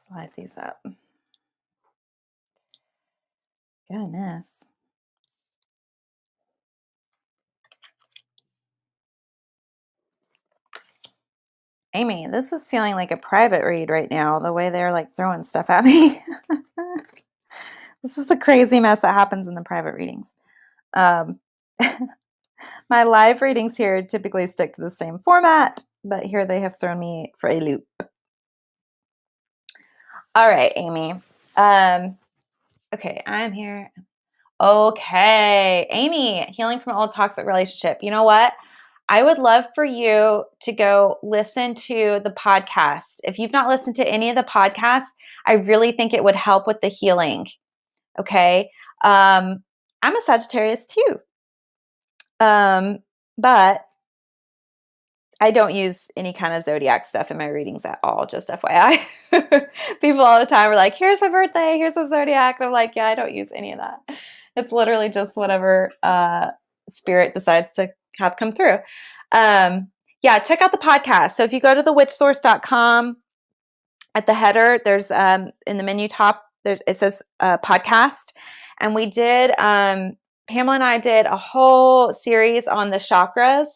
Slide these up. Goodness. Amy, this is feeling like a private read right now, the way they're like throwing stuff at me. This is the crazy mess that happens in the private readings. My live readings here typically stick to the same format, but here they have thrown me for a loop. All right, Amy. Okay, I'm here. Okay, Amy, healing from old toxic relationship. You know what? I would love for you to go listen to the podcast. If you've not listened to any of the podcasts, I really think it would help with the healing. Okay. I'm a Sagittarius too. But I don't use any kind of zodiac stuff in my readings at all, just FYI. People all the time are like, here's my birthday, here's the zodiac. I'm like, yeah, I don't use any of that. It's literally just whatever spirit decides to have come through. Yeah, check out the podcast. So if you go to thewitchsource.com, at the header, there's in the menu top, it says podcast. And we did, Pamela and I did a whole series on the chakras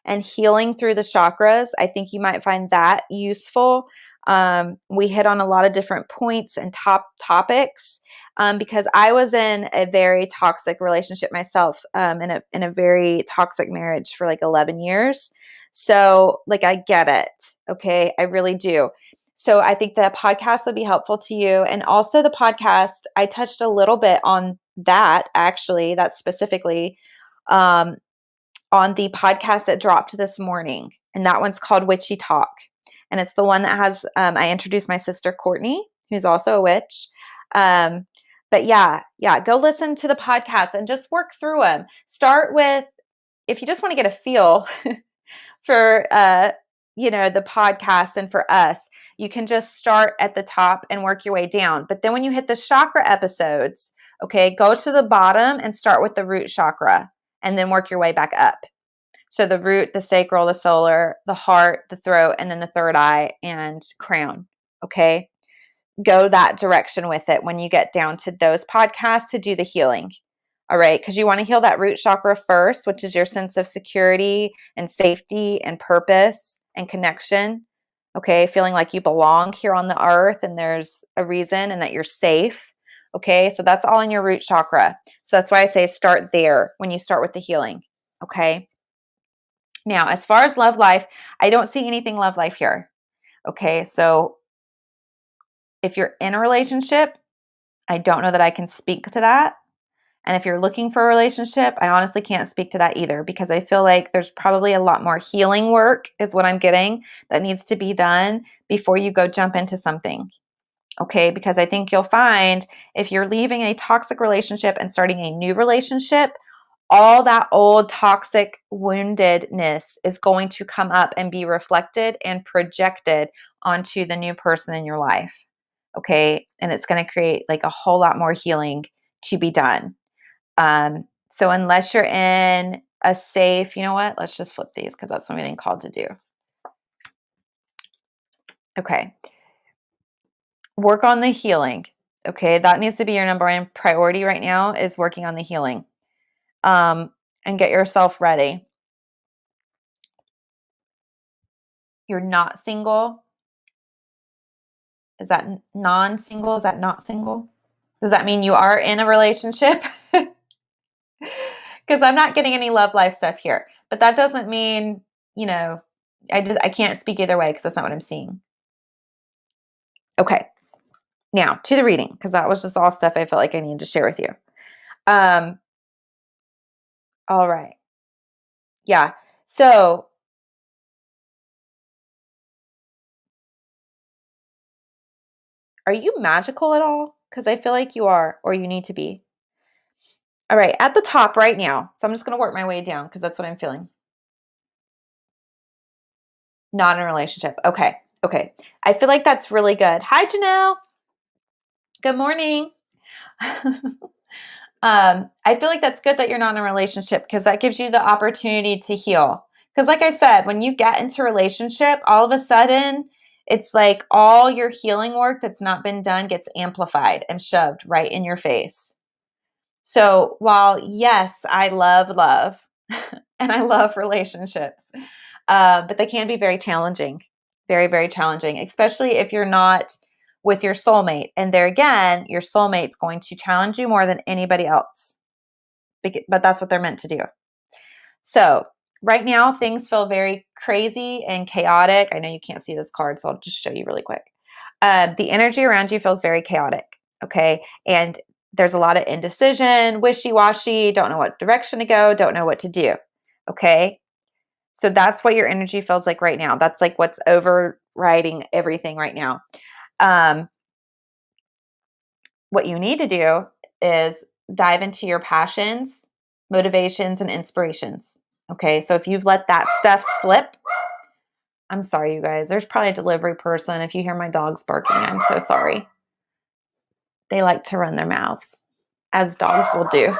and healing through the chakras. I think you might find that useful. We hit on a lot of different points and top topics because I was in a very toxic relationship myself, in a very toxic marriage for like 11 years. So like, I get it. Okay. I really do. So I think the podcast will be helpful to you. And also the podcast, I touched a little bit on that, actually, that specifically on the podcast that dropped this morning. And that one's called Witchy Talk. And it's the one that has, I introduced my sister, Courtney, who's also a witch. But yeah, go listen to the podcast and just work through them. Start with, if you just want to get a feel for, the podcast and for us, you can just start at the top and work your way down. But then when you hit the chakra episodes, okay, go to the bottom and start with the root chakra and then work your way back up. So the root, the sacral, the solar, the heart, the throat, and then the third eye and crown. Okay. Go that direction with it when you get down to those podcasts to do the healing. All right. Because you want to heal that root chakra first, which is your sense of security and safety and purpose and connection. Okay. Feeling like you belong here on the earth and there's a reason and that you're safe. Okay, so that's all in your root chakra. So that's why I say start there when you start with the healing. Okay. Now, as far as love life, I don't see anything love life here. Okay, so if you're in a relationship, I don't know that I can speak to that. And if you're looking for a relationship, I honestly can't speak to that either, because I feel like there's probably a lot more healing work, is what I'm getting, that needs to be done before you go jump into something. Okay, because I think you'll find if you're leaving a toxic relationship and starting a new relationship, all that old toxic woundedness is going to come up and be reflected and projected onto the new person in your life. Okay, and it's going to create like a whole lot more healing to be done. So unless you're in a safe, you know what? Let's just flip these because that's what I'm being called to do. Okay. Work on the healing. Okay. That needs to be your number one priority right now, is working on the healing. And get yourself ready. You're not single. Is that non-single? Is that not single? Does that mean you are in a relationship? Because I'm not getting any love life stuff here. But that doesn't mean, I can't speak either way because that's not what I'm seeing. Okay. Now to the reading, because that was just all stuff I felt like I needed to share with you. All right. Yeah. So are you magical at all? Because I feel like you are, or you need to be. All right. At the top right now. So I'm just going to work my way down because that's what I'm feeling. Not in a relationship. Okay. Okay. I feel like that's really good. Hi, Janelle. Good morning. I feel like that's good that you're not in a relationship, because that gives you the opportunity to heal. Because like I said, when you get into a relationship, all of a sudden, it's like all your healing work that's not been done gets amplified and shoved right in your face. So while, yes, I love love and I love relationships, but they can be very challenging, very, very challenging, especially if you're not with your soulmate. And there again, your soulmate's going to challenge you more than anybody else, but that's what they're meant to do. So right now, things feel very crazy and chaotic. I know you can't see this card, so I'll just show you really quick. The energy around you feels very chaotic. Okay. And there's a lot of indecision, wishy-washy, don't know what direction to go, don't know what to do. Okay. So that's what your energy feels like right now. That's like what's overriding everything right now. What you need to do is dive into your passions, motivations, and inspirations. Okay. So if you've let that stuff slip, I'm sorry, you guys. There's probably a delivery person. If you hear my dogs barking, I'm so sorry. They like to run their mouths, as dogs will do.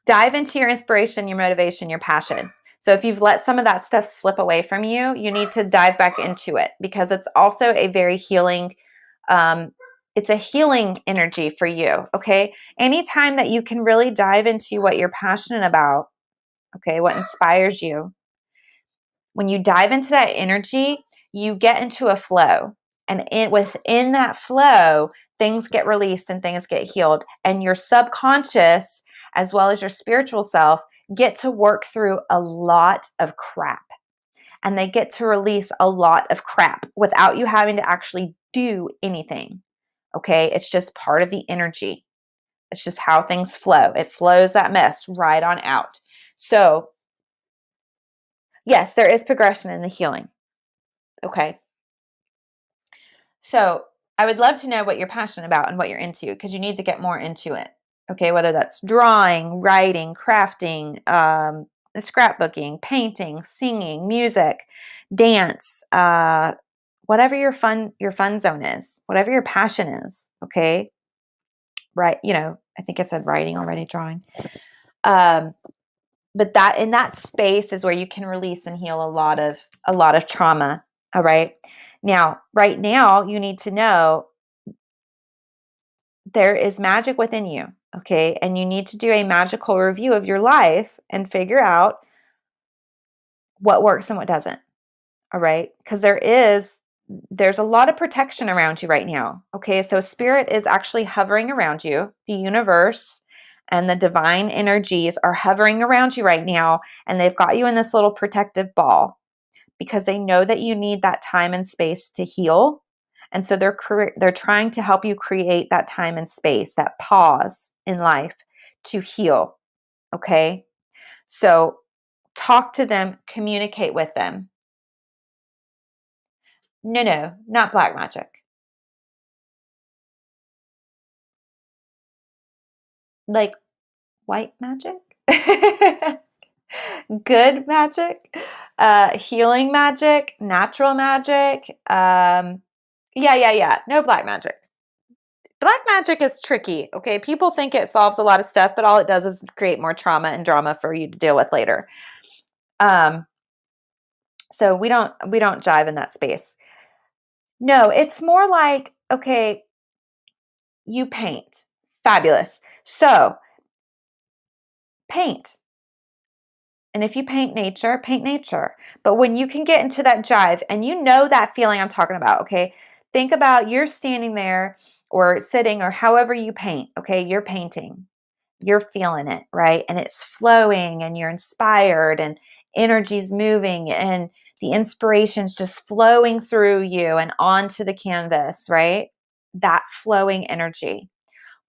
Dive into your inspiration, your motivation, your passion. So if you've let some of that stuff slip away from you, you need to dive back into it, because it's also a very healing, it's a healing energy for you. Okay. Anytime that you can really dive into what you're passionate about, okay, what inspires you, when you dive into that energy, you get into a flow. And within that flow, things get released and things get healed. And your subconscious, as well as your spiritual self, get to work through a lot of crap. And they get to release a lot of crap without you having to actually do anything. Okay? It's just part of the energy. It's just how things flow. It flows that mess right on out. So, yes, there is progression in the healing. Okay. So I would love to know what you're passionate about and what you're into, because you need to get more into it. Okay. Whether that's drawing, writing, crafting, scrapbooking, painting, singing, music, dance, whatever your fun zone is, whatever your passion is. Okay. Right. I think I said writing already, drawing. But that in that space is where you can release and heal a lot of trauma. All right. Now, right now, you need to know there is magic within you. Okay. And you need to do a magical review of your life and figure out what works and what doesn't. All right. Because there is there's a lot of protection around you right now. Okay, so spirit is actually hovering around you. The universe and the divine energies are hovering around you right now, and they've got you in this little protective ball because they know that you need that time and space to heal. And so they're trying to help you create that time and space, that pause in life to heal. Okay? So talk to them, communicate with them. No, not black magic. Like white magic? Good magic, healing magic, natural magic. Yeah. No black magic. Black magic is tricky. Okay, people think it solves a lot of stuff, but all it does is create more trauma and drama for you to deal with later. Um, so we don't jive in that space. No, it's more like, okay, you paint. Fabulous. So paint. And if you paint nature, paint nature. But when you can get into that jive and you know that feeling I'm talking about, okay? Think about you're standing there or sitting or however you paint, okay? You're painting. You're feeling it, right? And it's flowing and you're inspired and energy's moving and the inspiration's just flowing through you and onto the canvas, right? That flowing energy.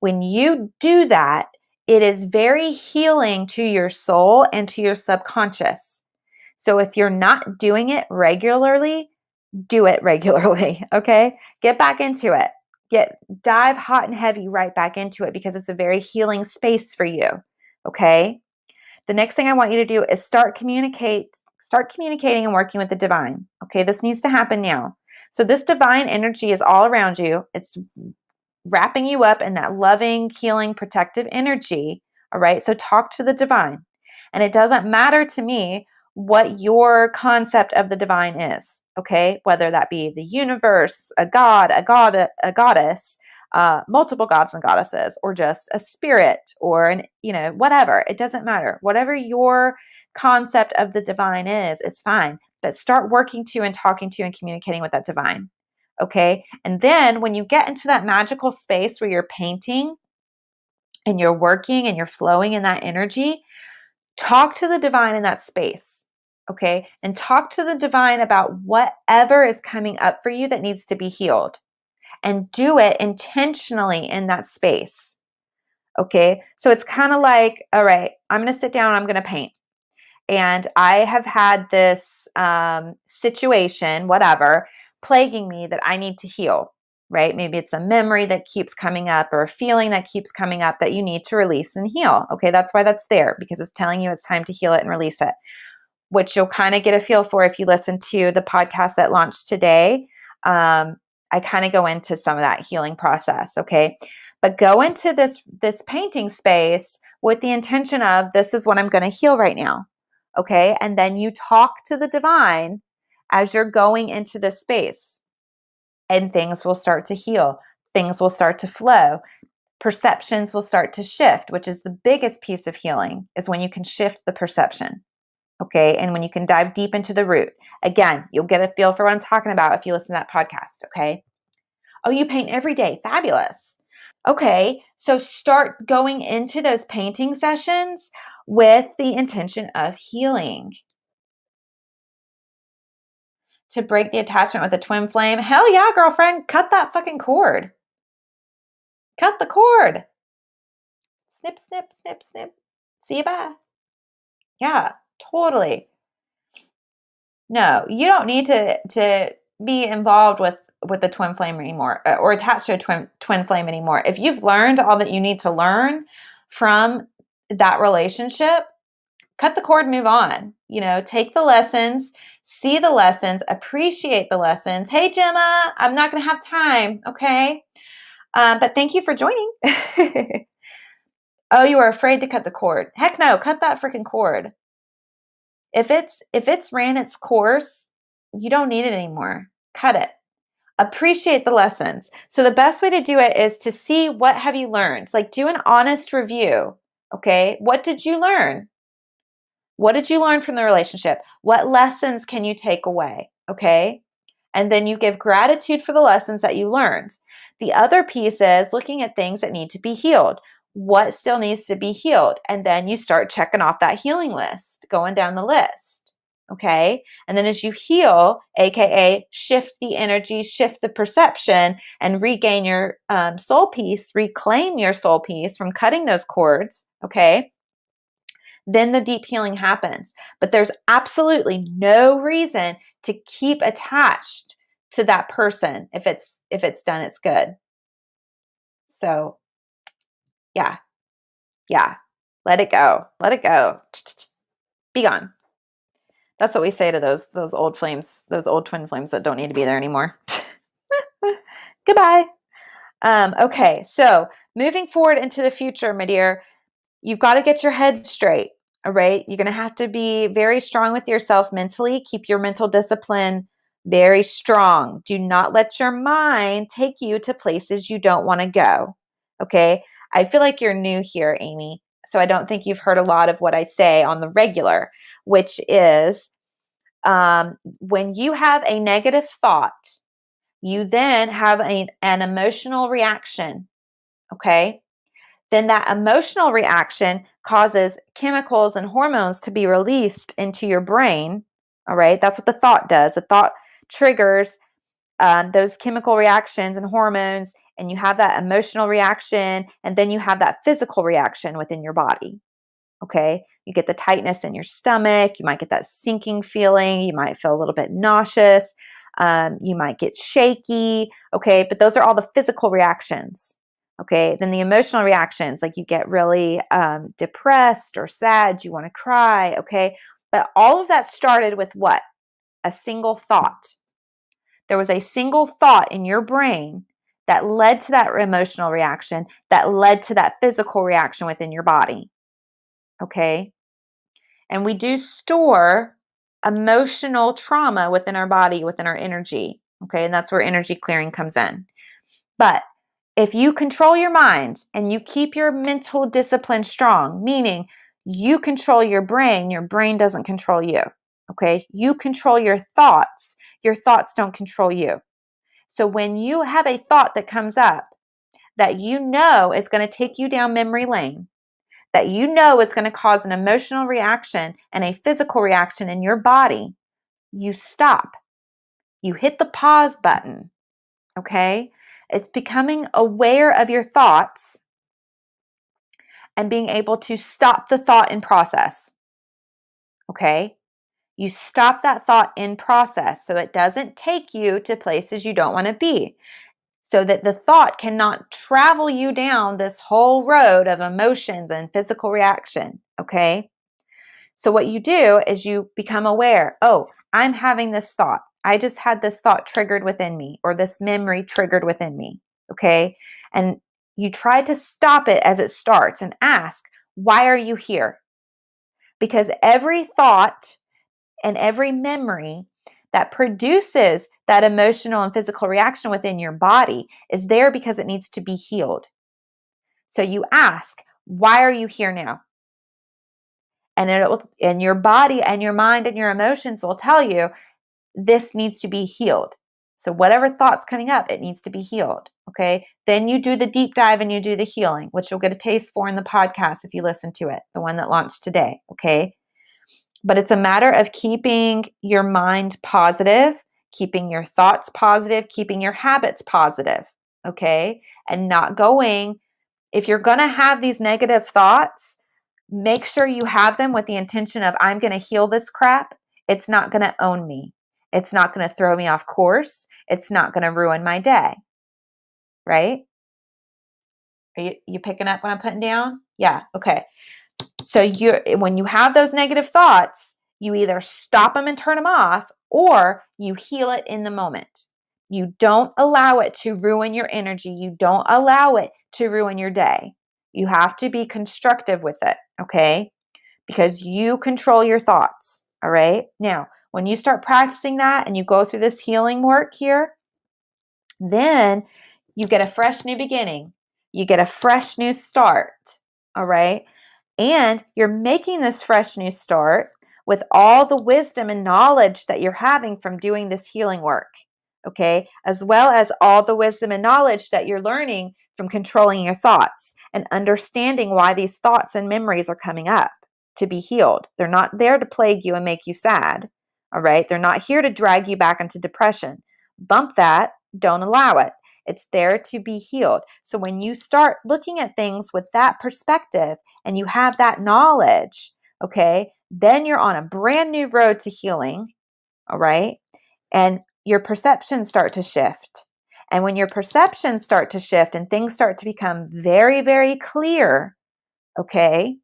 When you do that, it is very healing to your soul and to your subconscious. So if you're not doing it regularly, do it regularly, okay? Get back into it. Dive hot and heavy right back into it because it's a very healing space for you, okay? The next thing I want you to do is start communicating and working with the divine. Okay, this needs to happen now. So this divine energy is all around you. It's wrapping you up in that loving, healing, protective energy. All right. So talk to the divine. And it doesn't matter to me what your concept of the divine is. Okay. Whether that be the universe, a god, a goddess, multiple gods and goddesses, or just a spirit or whatever. It doesn't matter. Whatever your concept of the divine is fine. But start working to and talking to and communicating with that divine. Okay. And then when you get into that magical space where you're painting and you're working and you're flowing in that energy, talk to the divine in that space. Okay. And talk to the divine about whatever is coming up for you that needs to be healed and do it intentionally in that space. Okay. So it's kind of like, all right, I'm going to sit down and I'm going to paint. And I have had this situation, whatever, plaguing me that I need to heal, right? Maybe it's a memory that keeps coming up or a feeling that keeps coming up that you need to release and heal. Okay, that's why that's there because it's telling you it's time to heal it and release it, which you'll kind of get a feel for if you listen to the podcast that launched today. I kind of go into some of that healing process, okay? But go into this painting space with the intention of this is what I'm going to heal right now. Okay. And then you talk to the divine as you're going into this space, and things will start to heal. Things will start to flow. Perceptions will start to shift, which is the biggest piece of healing, is when you can shift the perception. Okay. And when you can dive deep into the root. Again, you'll get a feel for what I'm talking about if you listen to that podcast. Okay. Oh, you paint every day. Fabulous. Okay, so start going into those painting sessions with the intention of healing. To break the attachment with a twin flame. Hell yeah, girlfriend. Cut that fucking cord. Cut the cord. Snip, snip, snip, snip. See you, bye. Yeah, totally. No, you don't need to be involved with the twin flame anymore or attached to a twin flame anymore. If you've learned all that you need to learn from that relationship, cut the cord, move on. Take the lessons, see the lessons, appreciate the lessons. Hey, Gemma, I'm not going to have time. Okay. But thank you for joining. Oh, you were afraid to cut the cord. Heck no, cut that freaking cord. If it's ran its course, you don't need it anymore. Cut it. Appreciate the lessons. So the best way to do it is to see what have you learned. Like do an honest review. Okay. What did you learn? What did you learn from the relationship? What lessons can you take away? Okay. And then you give gratitude for the lessons that you learned. The other piece is looking at things that need to be healed. What still needs to be healed? And then you start checking off that healing list, going down the list. Okay. And then as you heal, AKA shift the energy, shift the perception, and regain your soul peace, reclaim your soul peace from cutting those cords. Okay. Then the deep healing happens. But there's absolutely no reason to keep attached to that person. If it's done, it's good. So yeah. Let it go. Let it go. Be gone. That's what we say to those old flames, those old twin flames that don't need to be there anymore. Goodbye. Okay, so moving forward into the future, my dear, you've got to get your head straight. All right. You're going to have to be very strong with yourself mentally. Keep your mental discipline very strong. Do not let your mind take you to places you don't want to go. Okay. I feel like you're new here, Amy. So I don't think you've heard a lot of what I say on the regular, which is when you have a negative thought, you then have an emotional reaction. Okay. Then that emotional reaction causes chemicals and hormones to be released into your brain. All right. That's what the thought does. The thought triggers those chemical reactions and hormones, and you have that emotional reaction, and then you have that physical reaction within your body. Okay. You get the tightness in your stomach. You might get that sinking feeling. You might feel a little bit nauseous. You might get shaky. Okay. But those are all the physical reactions. Okay. Then the emotional reactions, like you get really depressed or sad. You want to cry. Okay. But all of that started with what? A single thought. There was a single thought in your brain that led to that emotional reaction, that led to that physical reaction within your body. Okay. And we do store emotional trauma within our body, within our energy. Okay. And that's where energy clearing comes in. But if you control your mind and you keep your mental discipline strong, meaning you control your brain doesn't control you. Okay. You control your thoughts don't control you. So when you have a thought that comes up that you know is going to take you down memory lane, that you know is going to cause an emotional reaction and a physical reaction in your body, you stop. You hit the pause button. Okay? It's becoming aware of your thoughts and being able to stop the thought in process. Okay? You stop that thought in process so it doesn't take you to places you don't want to be. So that the thought cannot travel you down this whole road of emotions and physical reaction. Okay? So what you do is you become aware, oh, I'm having this thought. I just had this thought triggered within me or this memory triggered within me. Okay? And you try to stop it as it starts and ask, why are you here? Because every thought and every memory that produces that emotional and physical reaction within your body is there because it needs to be healed. So you ask, why are you here now? And your body and your mind and your emotions will tell you this needs to be healed. So whatever thought's coming up, it needs to be healed. Okay. Then you do the deep dive and you do the healing, which you'll get a taste for in the podcast if you listen to it, the one that launched today. Okay. But it's a matter of keeping your mind positive, keeping your thoughts positive, keeping your habits positive. Okay. And not going, if you're going to have these negative thoughts, make sure you have them with the intention of, I'm going to heal this crap. It's not going to own me. It's not going to throw me off course. It's not going to ruin my day. Right? Are you picking up what I'm putting down? Yeah. Okay. So when you have those negative thoughts, you either stop them and turn them off, or you heal it in the moment. You don't allow it to ruin your energy. You don't allow it to ruin your day. You have to be constructive with it, okay? Because you control your thoughts, all right? Now, when you start practicing that and you go through this healing work here, then you get a fresh new beginning. You get a fresh new start, all right? And you're making this fresh new start with all the wisdom and knowledge that you're having from doing this healing work. okay, as well as all the wisdom and knowledge that you're learning from controlling your thoughts and understanding why these thoughts and memories are coming up to be healed. They're not there to plague you and make you sad, all right? They're not here to drag you back into depression. Bump that, don't allow it. It's there to be healed. So when you start looking at things with that perspective and you have that knowledge, okay, then you're on a brand new road to healing, all right? And your perceptions start to shift. And when your perceptions start to shift and things start to become very, very clear, okay,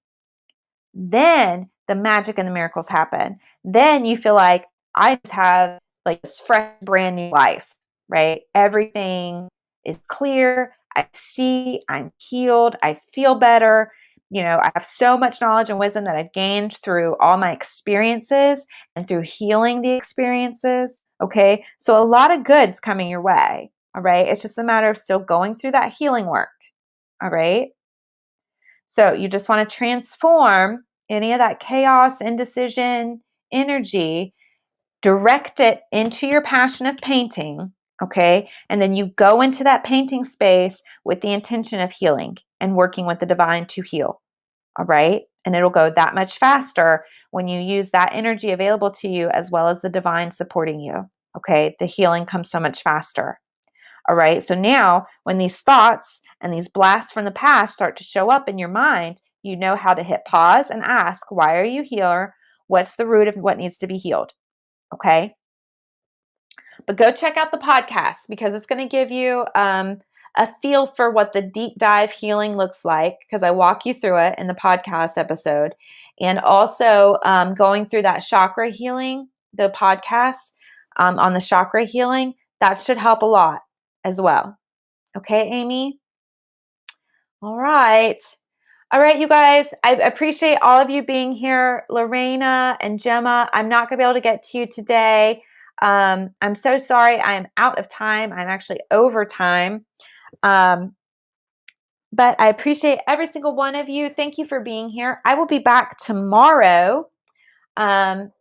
then the magic and the miracles happen. Then you feel like I just have like this fresh, brand new life, right? Everything is clear. I see, I'm healed, I feel better. I have so much knowledge and wisdom that I've gained through all my experiences and through healing the experiences. Okay. So a lot of good's coming your way. All right. It's just a matter of still going through that healing work. All right. So you just want to transform any of that chaos, indecision, energy, direct it into your passion of painting, okay? And then you go into that painting space with the intention of healing and working with the divine to heal, all right? And it'll go that much faster when you use that energy available to you as well as the divine supporting you, okay? The healing comes so much faster. All right. So now when these thoughts and these blasts from the past start to show up in your mind, you know how to hit pause and ask, why are you here? What's the root of what needs to be healed? Okay. But go check out the podcast because it's going to give you a feel for what the deep dive healing looks like because I walk you through it in the podcast episode. And also going through that chakra healing, the podcast on the chakra healing, that should help a lot as well. Okay, Amy? All right. All right, you guys. I appreciate all of you being here. Lorena and Gemma, I'm not going to be able to get to you today. I'm so sorry. I am out of time. I'm actually over time. But I appreciate every single one of you. Thank you for being here. I will be back tomorrow. And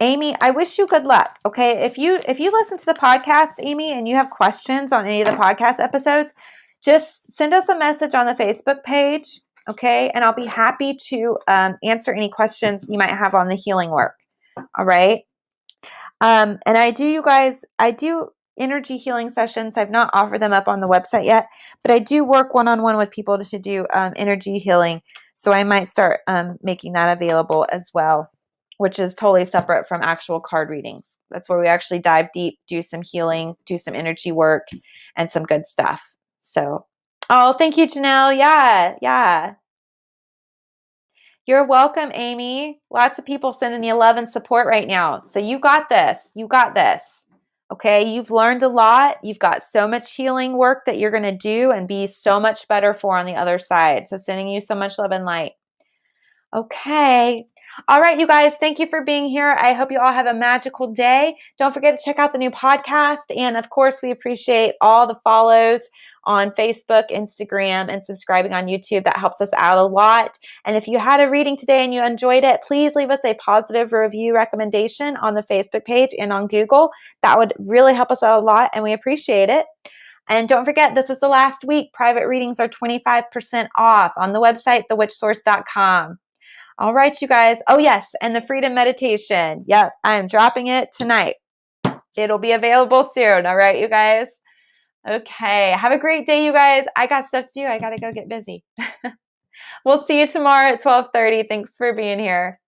Amy, I wish you good luck. Okay. If you listen to the podcast, Amy, and you have questions on any of the podcast episodes, just send us a message on the Facebook page. Okay. And I'll be happy to answer any questions you might have on the healing work. All right. And I do energy healing sessions. I've not offered them up on the website yet, but I do work one-on-one with people to do energy healing. So I might start making that available as well, which is totally separate from actual card readings. That's where we actually dive deep, do some healing, do some energy work, and some good stuff. So, oh, thank you, Janelle. Yeah. You're welcome, Amy. Lots of people sending you love and support right now. So you got this. Okay, you've learned a lot. You've got so much healing work that you're going to do and be so much better for on the other side. So sending you so much love and light. Okay. All right, you guys, thank you for being here. I hope you all have a magical day. Don't forget to check out the new podcast. And of course, we appreciate all the follows on Facebook, Instagram, and subscribing on YouTube. That helps us out a lot. And if you had a reading today and you enjoyed it, please leave us a positive review recommendation on the Facebook page and on Google. That would really help us out a lot, and we appreciate it. And don't forget, this is the last week. Private readings are 25% off on the website, thewitchsource.com. All right, you guys. Oh, yes. And the freedom meditation. Yep. I am dropping it tonight. It'll be available soon. All right, you guys. Okay. Have a great day, you guys. I got stuff to do. I got to go get busy. We'll see you tomorrow at 12:30. Thanks for being here.